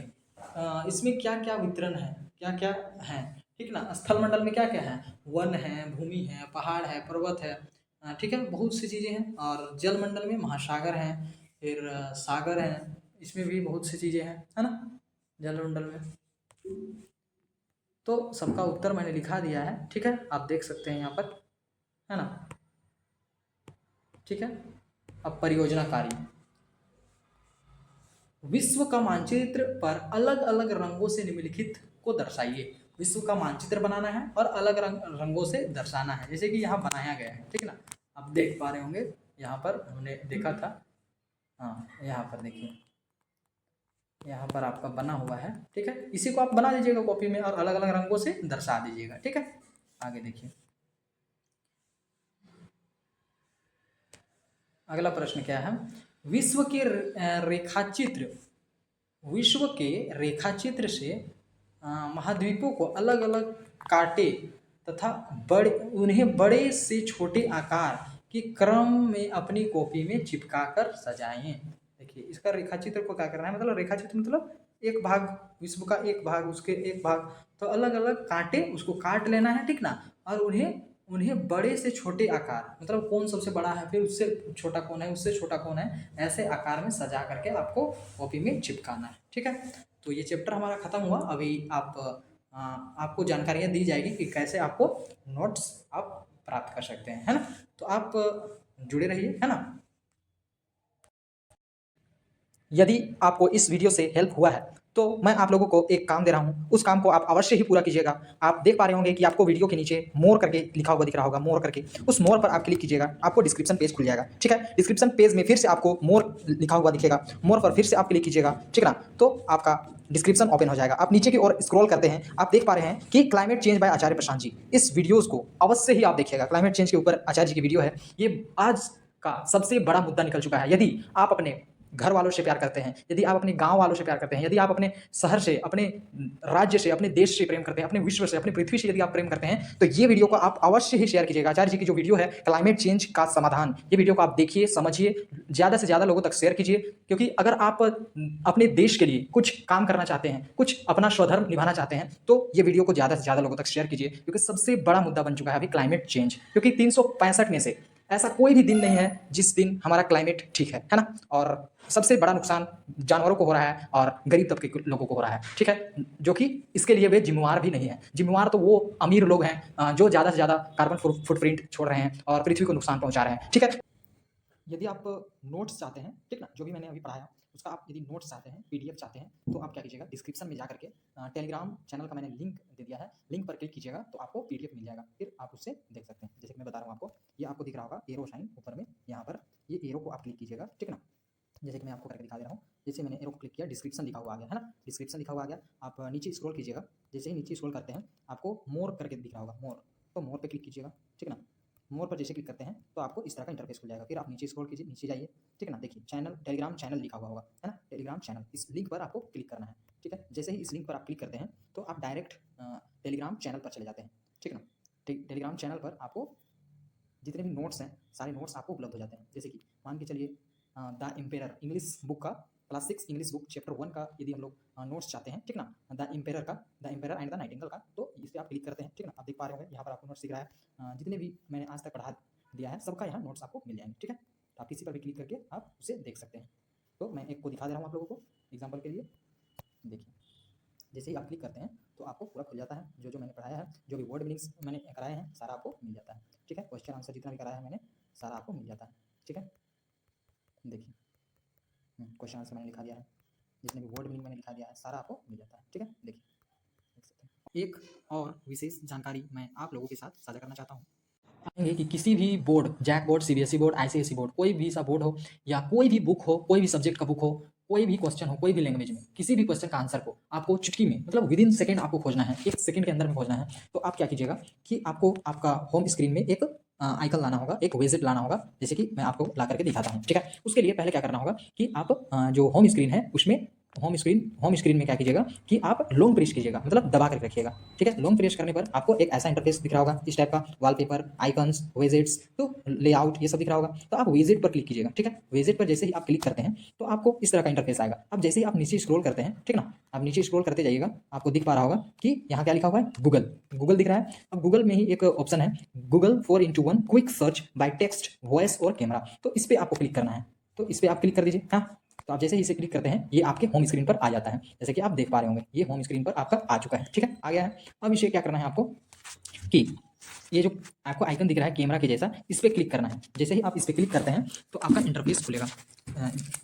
इसमें क्या क्या वितरण है, क्या क्या है, ठीक ना। स्थल मंडल में क्या क्या है? वन है, भूमि है, पहाड़ है, पर्वत है, ठीक है, बहुत सी चीजें हैं। और जल मंडल में महासागर हैं, फिर सागर हैं, इसमें भी बहुत सी चीजें हैं, है ना, जल मंडल में। तो सबका उत्तर मैंने लिखा दिया है, ठीक है, आप देख सकते हैं यहाँ पर, है ना, ठीक है। अब परियोजना कार्य। विश्व का मानचित्र पर अलग अलग रंगों से निम्नलिखित को दर्शाइए। विश्व का मानचित्र बनाना है और अलग रंगों से दर्शाना है, जैसे कि यहाँ बनाया गया है, ठीक है ना। आप देख पा रहे होंगे, यहाँ पर हमने देखा था, हाँ यहाँ पर देखिए, यहाँ पर आपका बना हुआ है, ठीक है। इसी को आप बना लीजिएगा कॉपी में और अलग अलग रंगों से दर्शा दीजिएगा, ठीक है। आगे देखिए, अगला प्रश्न क्या है? विश्व के रेखाचित्र, विश्व के रेखाचित्र से महाद्वीपों को अलग अलग काटे तथा बड़े, उन्हें बड़े से छोटे आकार के क्रम में अपनी कॉपी में चिपका कर सजाएं। देखिए, इसका रेखाचित्र को क्या करना है, मतलब रेखाचित्र मतलब एक भाग, विश्व का एक भाग, उसके एक भाग, तो अलग अलग कांटे, उसको काट लेना है, ठीक ना। और उन्हें उन्हें बड़े से छोटे आकार, मतलब कौन सबसे बड़ा है, फिर उससे छोटा कौन है, उससे छोटा कौन है, ऐसे आकार में सजा करके आपको कॉपी में चिपकाना है, ठीक है। तो ये चैप्टर हमारा खत्म हुआ। अभी आपको जानकारियाँ दी जाएगी कि कैसे आपको नोट्स आप प्राप्त कर सकते हैं, है ना। तो आप जुड़े रहिए, है ना। यदि आपको इस वीडियो से हेल्प हुआ है तो मैं आप लोगों को एक काम दे रहा हूं, उस काम को आप अवश्य ही पूरा कीजिएगा। आप देख पा रहे होंगे कि आपको वीडियो के नीचे मोर करके लिखा हुआ दिख रहा होगा, मोर करके, उस मोर पर आप क्लिक कीजिएगा, आपको डिस्क्रिप्शन पेज खुल जाएगा, ठीक है। डिस्क्रिप्शन पेज में फिर से आपको मोर लिखा हुआ दिखेगा, मोर पर फिर से आप क्लिक कीजिएगा, ठीक है ना। तो आपका डिस्क्रिप्शन ओपन हो जाएगा। आप नीचे की ओर स्क्रॉल करते हैं, आप देख पा रहे हैं कि क्लाइमेट चेंज बाय आचार्य प्रशांत जी, इस वीडियोस को अवश्य ही आप देखिएगा। क्लाइमेट चेंज के ऊपर आचार्य जी की वीडियो है, ये आज का सबसे बड़ा मुद्दा निकल चुका है। यदि आप अपने घर वालों से प्यार करते हैं, यदि आप अपने गांव वालों से प्यार करते हैं, यदि आप अपने शहर से, अपने राज्य से, अपने देश से प्रेम करते हैं, अपने विश्व से, अपनी पृथ्वी से यदि आप प्रेम करते हैं, तो ये वीडियो को आप अवश्य ही शेयर कीजिएगा। आचार्य जी की जो वीडियो है क्लाइमेट चेंज का समाधान, ये वीडियो को आप देखिए, समझिए, ज़्यादा से ज़्यादा लोगों तक शेयर कीजिए। क्योंकि अगर आप अपने देश के लिए कुछ काम करना चाहते हैं, कुछ अपना स्वधर्म निभाना चाहते हैं, तो ये वीडियो को ज़्यादा से ज़्यादा लोगों तक शेयर कीजिए। क्योंकि सबसे बड़ा मुद्दा बन चुका है अभी क्लाइमेट चेंज। क्योंकि 365 में से ऐसा कोई भी दिन नहीं है जिस दिन हमारा क्लाइमेट ठीक है ना। और सबसे बड़ा नुकसान जानवरों को हो रहा है और गरीब तबके के लोगों को हो रहा है, ठीक है, जो कि इसके लिए वे जिम्मेवार भी नहीं है। जिम्मेवार तो वो अमीर लोग हैं जो ज़्यादा से ज़्यादा कार्बन फुटप्रिंट छोड़ रहे हैं और पृथ्वी को नुकसान पहुंचा रहे हैं, ठीक है। यदि आप नोट्स चाहते हैं, ठीक ना, जो भी मैंने अभी पढ़ाया उसका आप यदि नोट्स चाहते हैं, पीडीएफ चाहते हैं, तो आप क्या कीजिएगा, डिस्क्रिप्शन में जा करके टेलीग्राम चैनल का मैंने लिंक दे दिया है, लिंक पर क्लिक कीजिएगा तो आपको पीडीएफ मिल जाएगा, फिर आप उससे देख सकते हैं। जैसे कि मैं बता रहा हूँ आपको, ये आपको दिख रहा होगा एरो साइन ऊपर में, यहाँ पर ये एरो को आप क्लिक कीजिएगा, ठीक ना। जैसे कि मैं आपको करके दिखा दे रहा हूँ, जैसे मैंने एरो को क्लिक किया, डिस्क्रिप्शन लिखा हुआ आ गया, है ना, डिस्क्रिप्शन लिखा हुआ आ गया। आप नीचे स्क्रॉल कीजिएगा, जैसे ही नीचे स्क्रॉल करते हैं आपको मोर करके दिख रहा होगा, मोर, तो मोर पे क्लिक कीजिएगा, ठीक है ना। मोर पर जैसे क्लिक करते हैं तो आपको इस तरह का इंटरफेस खुल जाएगा। फिर आप नीचे स्क्रॉल कीजिए, नीचे जाइए, ठीक है ना, देखिए चैनल, टेलीग्राम चैनल लिखा हुआ होगा, है ना, टेलीग्राम चैनल, इस लिंक पर आपको क्लिक करना है, ठीक है। जैसे ही इस लिंक पर आप क्लिक करते हैं तो आप डायरेक्ट टेलीग्राम चैनल पर चले जाते हैं, ठीक है ना। टेलीग्राम चैनल पर आपको जितने भी नोट्स हैं, सारे नोट्स आपको उपलब्ध हो जाते हैं। जैसे कि मान के चलिए द एम्पेरर इंग्लिश बुक का, क्लास 6 इंग्लिश बुक चैप्टर 1 का यदि हम लोग नोट्स चाहते हैं, ठीक ना, द एम्पेरर का, the emperor and the Nightingale का, तो इस पर आप क्लिक करते हैं, ठीक ना। आप देख पा रहे होंगे यहाँ पर आपको नोट्स दिख रहा है, जितने भी मैंने आज तक पढ़ा दिया है सबका यहाँ नोट्स आपको मिल जाएंगे, ठीक है। तो आप किसी पर भी क्लिक करके आप उसे देख सकते हैं। तो मैं एक को दिखा दे रहा हूँ आप लोगों को एग्जाम्पल के लिए। देखिए, जैसे ही आप क्लिक करते हैं तो आपको पूरा खुल जाता है, जो जो मैंने पढ़ाया है, जो भी वर्ड मीनिंग्स मैंने कराए हैं सारा आपको मिल जाता है, ठीक है। क्वेश्चन आंसर जितना भी कराया है मैंने सारा आपको मिल जाता है, ठीक है। देखिए, क्वेश्चन आंसर मैंने लिखा दिया है, जितने भी वर्ड मीनिंग मैंने लिखा दिया है सारा आपको मिल जाता है, ठीक है। देखिए, देख सकते हैं। एक और विशेष जानकारी मैं आप लोगों के साथ साझा करना चाहता हूँ। पाएंगे कि किसी भी board, JAC board, CBSE board, ICSE board, कोई भी सा बोर्ड हो या कोई भी बुक हो, कोई भी सब्जेक्ट का बुक हो, कोई भी क्वेश्चन हो, कोई भी लैंग्वेज में, किसी भी क्वेश्चन का आंसर को आपको चुटकी में, मतलब विद इन सेकंड आपको खोजना है, एक सेकंड के अंदर में खोजना है, तो आप क्या कीजिएगा कि आपको आपका होम स्क्रीन में एक आइकन लाना होगा, एक विजेट लाना होगा, जैसे कि मैं आपको ला करके दिखाता हूँ, ठीक है। उसके लिए पहले क्या करना होगा कि आप जो होम स्क्रीन है उसमें होम स्क्रीन में क्या कीजिएगा कि आप लॉन्ग प्रेस कीजिएगा, मतलब दबा कर रखिएगा, ठीक है। लॉन्ग प्रेस करने पर आपको एक ऐसा इंटरफेस दिख रहा होगा इस टाइप का, वॉलपेपर, आइकन्स, विजेट्स, तो लेआउट ये सब दिख रहा होगा। तो आप विजेट पर क्लिक कीजिएगा, ठीक है। विजेट पर जैसे ही आप क्लिक करते हैं तो आपको इस तरह का इंटरफेस आएगा। अब जैसे ही आप नीचे स्क्रॉल करते हैं, ठीक ना, आप नीचे स्क्रॉल करते जाइएगा, आपको दिख पा रहा होगा कि यहाँ क्या लिखा हुआ है, गूगल। गूगल दिख रहा है। अब गूगल में ही एक ऑप्शन है, Google 4x1 quick search by text, voice और कैमरा। तो इस पर आपको क्लिक करना है, तो इस पर आप क्लिक कर दीजिए। हाँ, तो आप जैसे ही इसे क्लिक करते हैं ये आपके होम स्क्रीन पर आ जाता है, जैसे कि आप देख पा रहे होंगे ये होम स्क्रीन पर आपका आ चुका है, ठीक है, आ गया है। अब इसे क्या करना है आपको कि ये जो आपको आइकन दिख रहा है कैमरा के जैसा, इस पर क्लिक करना है। जैसे ही आप इस पर क्लिक करते हैं तो आपका इंटरफेस खुलेगा,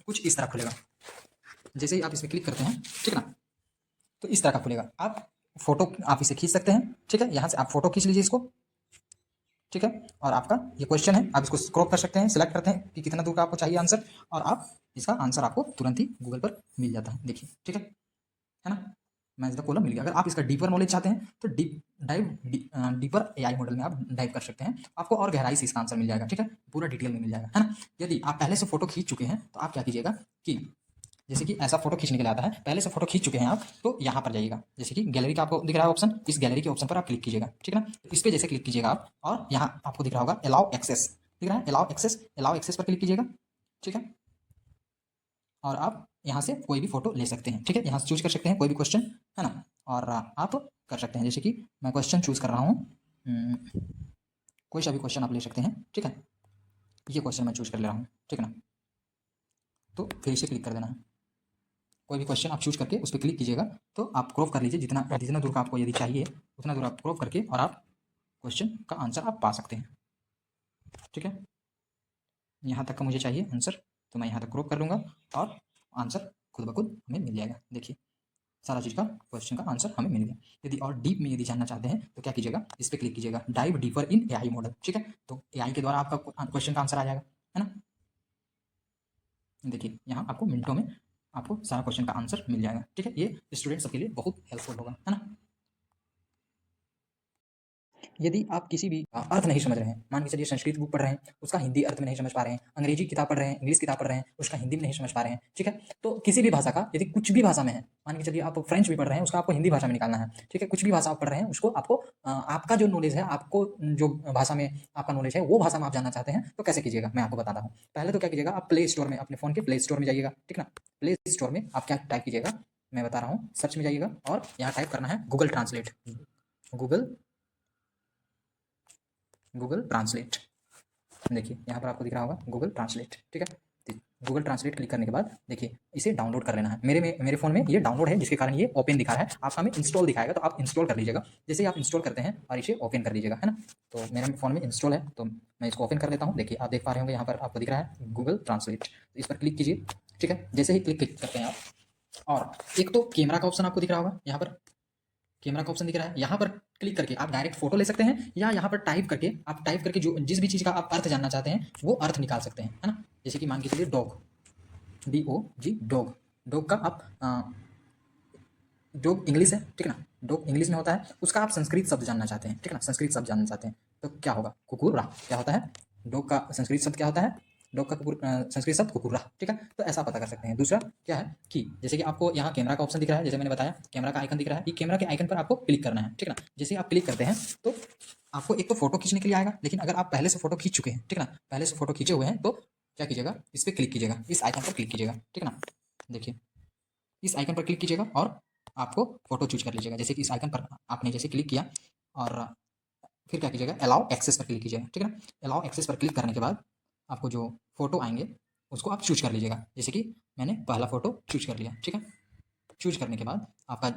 कुछ इस तरह खुलेगा। जैसे ही आप इस पर क्लिक करते हैं, ठीक ना, तो इस तरह का खुलेगा। आप फोटो आप इसे खींच सकते हैं, ठीक है। यहाँ से आप फोटो खींच लीजिए इसको, ठीक है। और आपका ये क्वेश्चन है, आप इसको क्रॉप कर सकते हैं, सिलेक्ट करते हैं कि कितना दूर का आपको चाहिए आंसर, और आप इसका आंसर आपको तुरंत ही गूगल पर मिल जाता है, देखिए, ठीक है ना। मैच द कॉलम मिल गया। अगर आप इसका डीपर नॉलेज चाहते हैं तो डीपर एआई मॉडल में आप डाइव कर सकते हैं, आपको और गहराई से इसका आंसर मिल जाएगा, ठीक है, पूरा डिटेल में मिल जाएगा, है ना। यदि आप पहले से फोटो खींच चुके हैं तो आप क्या कीजिएगा कि जैसे कि ऐसा फोटो खींचने के लिए आता है, पहले से फोटो खींच चुके हैं आप, तो यहाँ पर जाइएगा, जैसे कि गैलरी का आपको दिख रहा है ऑप्शन, इस गैलरी के ऑप्शन पर आप क्लिक कीजिएगा, ठीक है ना। तो इस पर जैसे क्लिक कीजिएगा आप, और यहाँ आपको दिख रहा होगा अलाउ एक्सेस, दिख रहा है अलाउ एक्सेस पर क्लिक कीजिएगा, ठीक है। और आप यहाँ से कोई भी फोटो ले सकते हैं, ठीक है, यहाँ से चूज कर सकते हैं कोई भी क्वेश्चन, है ना। और आप कर सकते हैं, जैसे कि मैं क्वेश्चन चूज कर रहा हूँ, कोई सा भी क्वेश्चन आप ले सकते हैं, ठीक है। ये क्वेश्चन मैं चूज कर ले रहा हूँ, ठीक है ना। तो फिर इसे क्लिक कर देना है, कोई भी क्वेश्चन आप चूज करके उस पर क्लिक कीजिएगा। तो आप क्रॉप कर लीजिए, जितना जितना दूर का आपको यदि चाहिए उतना दूर आप क्रॉप करके, और आप क्वेश्चन का आंसर आप पा सकते हैं, ठीक है। यहाँ तक का मुझे चाहिए आंसर, तो मैं यहाँ तक क्रॉप कर लूँगा और आंसर खुद ब खुद हमें मिल जाएगा। देखिए सारा चीज़ का क्वेश्चन का आंसर हमें मिल गया। यदि और डीप में यदि जानना चाहते हैं तो क्या कीजिएगा, इस पर क्लिक कीजिएगा, dive deeper in AI model, ठीक है। तो एआई के द्वारा आपका क्वेश्चन का आंसर आ जाएगा, है ना। देखिए यहाँ आपको मिनटों में आपको सारा क्वेश्चन का आंसर मिल जाएगा, ठीक है। ये स्टूडेंट सबके लिए बहुत हेल्पफुल होगा, है ना। यदि आप किसी भी अर्थ नहीं समझ रहे हैं, मान के चलिए संस्कृत बुक पढ़ रहे हैं, उसका हिंदी अर्थ में नहीं समझ पा रहे हैं, अंग्रेजी किताब पढ़ रहे हैं, इंग्लिश किताब पढ़ रहे हैं, उसका हिंदी में नहीं समझ पा रहे हैं, ठीक है। तो किसी भी भाषा का यदि कुछ भी भाषा में है, मान के चलिए आप फ्रेंच भी पढ़ रहे हैं, उसका आपको हिंदी भाषा में निकालना है, ठीक है। कुछ भी भाषा आप पढ़ रहे हैं उसको आपको आपका जो नॉलेज है, आपको जो भाषा में आपका नॉलेज है वो भाषा में आप जानना चाहते हैं, तो कैसे कीजिएगा मैं आपको बताता हूँ। पहले तो क्या कीजिएगा, आप प्ले स्टोर में, अपने फोन के प्ले स्टोर में जाइएगा, ठीक ना। प्ले स्टोर में आप क्या टाइप कीजिएगा मैं बता रहा हूँ, सर्च में जाइएगा और यहाँ टाइप करना है Google translate, Google Google translate. देखिए यहाँ पर आपको दिख रहा होगा गूगल ट्रांसलेट, ठीक है। गूगल ट्रांसलेट क्लिक करने के बाद देखिए इसे डाउनलोड कर लेना है। मेरे फ़ोन में ये डाउनलोड है, जिसके कारण ये ओपन दिखा रहा है, आपका में इंस्टॉल दिखाएगा, तो आप इंस्टॉल कर लीजिएगा। जैसे ही आप इंस्टॉल करते हैं और इसे ओपन कर लीजिएगा, है ना। तो मेरे फ़ोन में इंस्टॉल है, तो मैं इसको ओपन कर लेता हूँ। देखिए आप देख पा रहे होंगे यहाँ पर आपको दिख रहा है गूगल ट्रांसलेट, तो इस पर क्लिक कीजिए, ठीक है। जैसे ही क्लिक करते हैं आप, और एक तो कैमरा का ऑप्शन आपको दिख रहा होगा, यहाँ पर कैमरा का ऑप्शन दिख रहा है, यहाँ पर क्लिक करके आप डायरेक्ट फोटो ले सकते हैं, या यहाँ पर टाइप करके जो जिस भी चीज़ का आप अर्थ जानना चाहते हैं वो अर्थ निकाल सकते हैं, है ना। जैसे कि मान के चलिए डॉग, DOG डॉग, डॉग का आप डॉग इंग्लिश है, ठीक है ना, डॉग इंग्लिश में होता है, उसका आप संस्कृत शब्द जानना चाहते हैं, ठीक है ना, संस्कृत शब्द जानना चाहते हैं तो क्या होगा, कुकुरा, क्या होता है डॉग का संस्कृत शब्द क्या होता है, डॉग का संस्कृत शब्द कुकुरा, ठीक है। तो ऐसा पता कर सकते हैं। दूसरा क्या है कि जैसे कि आपको यहाँ कैमरा का ऑप्शन दिख रहा है, जैसे मैंने बताया कैमरा का आइकन दिख रहा है, ये कैमरा के आइकन पर आपको क्लिक करना है, ठीक है ना। जैसे आप क्लिक करते हैं तो आपको एक तो फोटो खींचने के लिए आएगा, लेकिन अगर आप पहले से फोटो खींच चुके हैं, ठीक है ना, पहले से फोटो खींचे हुए हैं, तो क्या कीजिएगा, इस पर क्लिक कीजिएगा, इस आइकन पर क्लिक कीजिएगा, ठीक है ना। देखिए इस आइकन पर क्लिक कीजिएगा और आपको फोटो चूज कर लीजिएगा। जैसे कि इस आइकन पर आपने जैसे क्लिक किया, और फिर क्या कीजिएगा, अलाउ एक्सेस पर क्लिक कीजिएगा, ठीक है ना। अलाउ एक्सेस पर क्लिक करने के बाद आपको जो फोटो आएंगे उसको आप चूज कर लीजिएगा। जैसे कि मैंने पहला फोटो चूज कर लिया, ठीक है। चूज करने के बाद आपका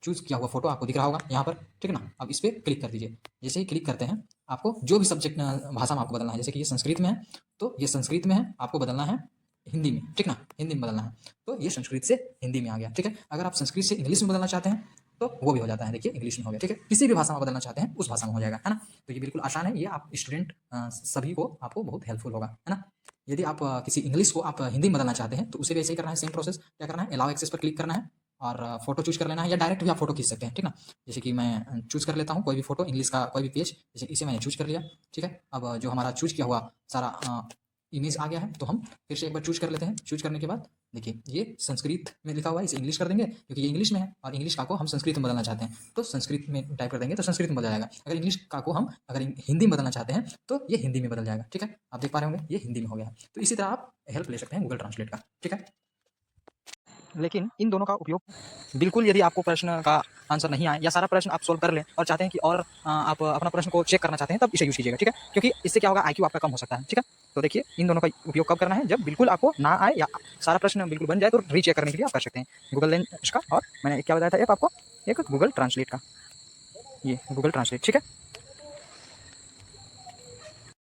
चूज किया हुआ फोटो आपको दिख रहा होगा यहाँ पर, ठीक है ना। अब इस पर क्लिक कर दीजिए। जैसे ही क्लिक करते हैं आपको जो भी सब्जेक्ट भाषा में आपको बदलना है, जैसे कि ये संस्कृत में है तो ये संस्कृत में है, आपको बदलना है हिंदी में, ठीक ना, हिंदी में बदलना है, तो ये संस्कृत से हिंदी में आ गया, ठीक है। अगर आप संस्कृत से इंग्लिश में बदलना चाहते हैं तो वो भी हो जाता है, देखिए इंग्लिश में हो गया, ठीक है। किसी भी भाषा में बदलना चाहते हैं उस भाषा में हो जाएगा, है ना। तो ये बिल्कुल आसान है, ये आप स्टूडेंट सभी को आपको बहुत हेल्पफुल होगा, है ना। यदि आप किसी इंग्लिश को आप हिंदी में बदलना चाहते हैं तो उसे भी ऐसे ही करना है, सेम प्रोसेस। क्या करना है, अलाउ एक्सेस पर क्लिक करना है, और फ़ोटो चूज़ कर लेना है, या डायरेक्ट भी आप फ़ोटो खींच सकते हैं, ठीक ना? जैसे कि मैं चूज़ कर लेता हूँ कोई भी फ़ोटो, इंग्लिश का कोई भी पेज, जैसे इसे मैंने चूज़ कर लिया, ठीक है? अब जो हमारा चूज़ किया हुआ सारा इमेज आ गया है, तो हम फिर से एक बार चूज़ कर लेते हैं। चूज़ करने के बाद देखिए ये संस्कृत में लिखा हुआ है, इसे इंग्लिश कर देंगे क्योंकि ये इंग्लिश में है, और इंग्लिश का को हम संस्कृत में बदलना चाहते हैं, तो संस्कृत में टाइप कर देंगे तो संस्कृत में बदल जाएगा। अगर इंग्लिश का को हम अगर हिंदी में बदलना चाहते हैं तो ये हिंदी में बदल जाएगा, ठीक है? आप देख पा रहे होंगे ये हिंदी में हो गया है। तो इसी तरह आप हेल्प ले सकते हैं गूगल ट्रांसलेट का, ठीक है? लेकिन इन दोनों का उपयोग बिल्कुल, यदि आपको प्रश्न का आंसर नहीं आए या सारा प्रश्न आप सॉल्व कर लें और चाहते हैं कि और आप अपना प्रश्न को चेक करना चाहते हैं, तब इसे यूज़ कीजिएगा, ठीक है? क्योंकि इससे क्या होगा, आईक्यू आपका कम हो सकता है, ठीक है? तो देखिए इन दोनों का उपयोग कब करना है, जब बिल्कुल आपको ना आए या सारा प्रश्न बिल्कुल बन जाए, तो रीचेक करने के लिए आप कर सकते हैं गूगल लेंस का। और मैंने क्या बताया था ऐप आपको, एक गूगल ट्रांसलेट का, ये गूगल ट्रांसलेट, ठीक है?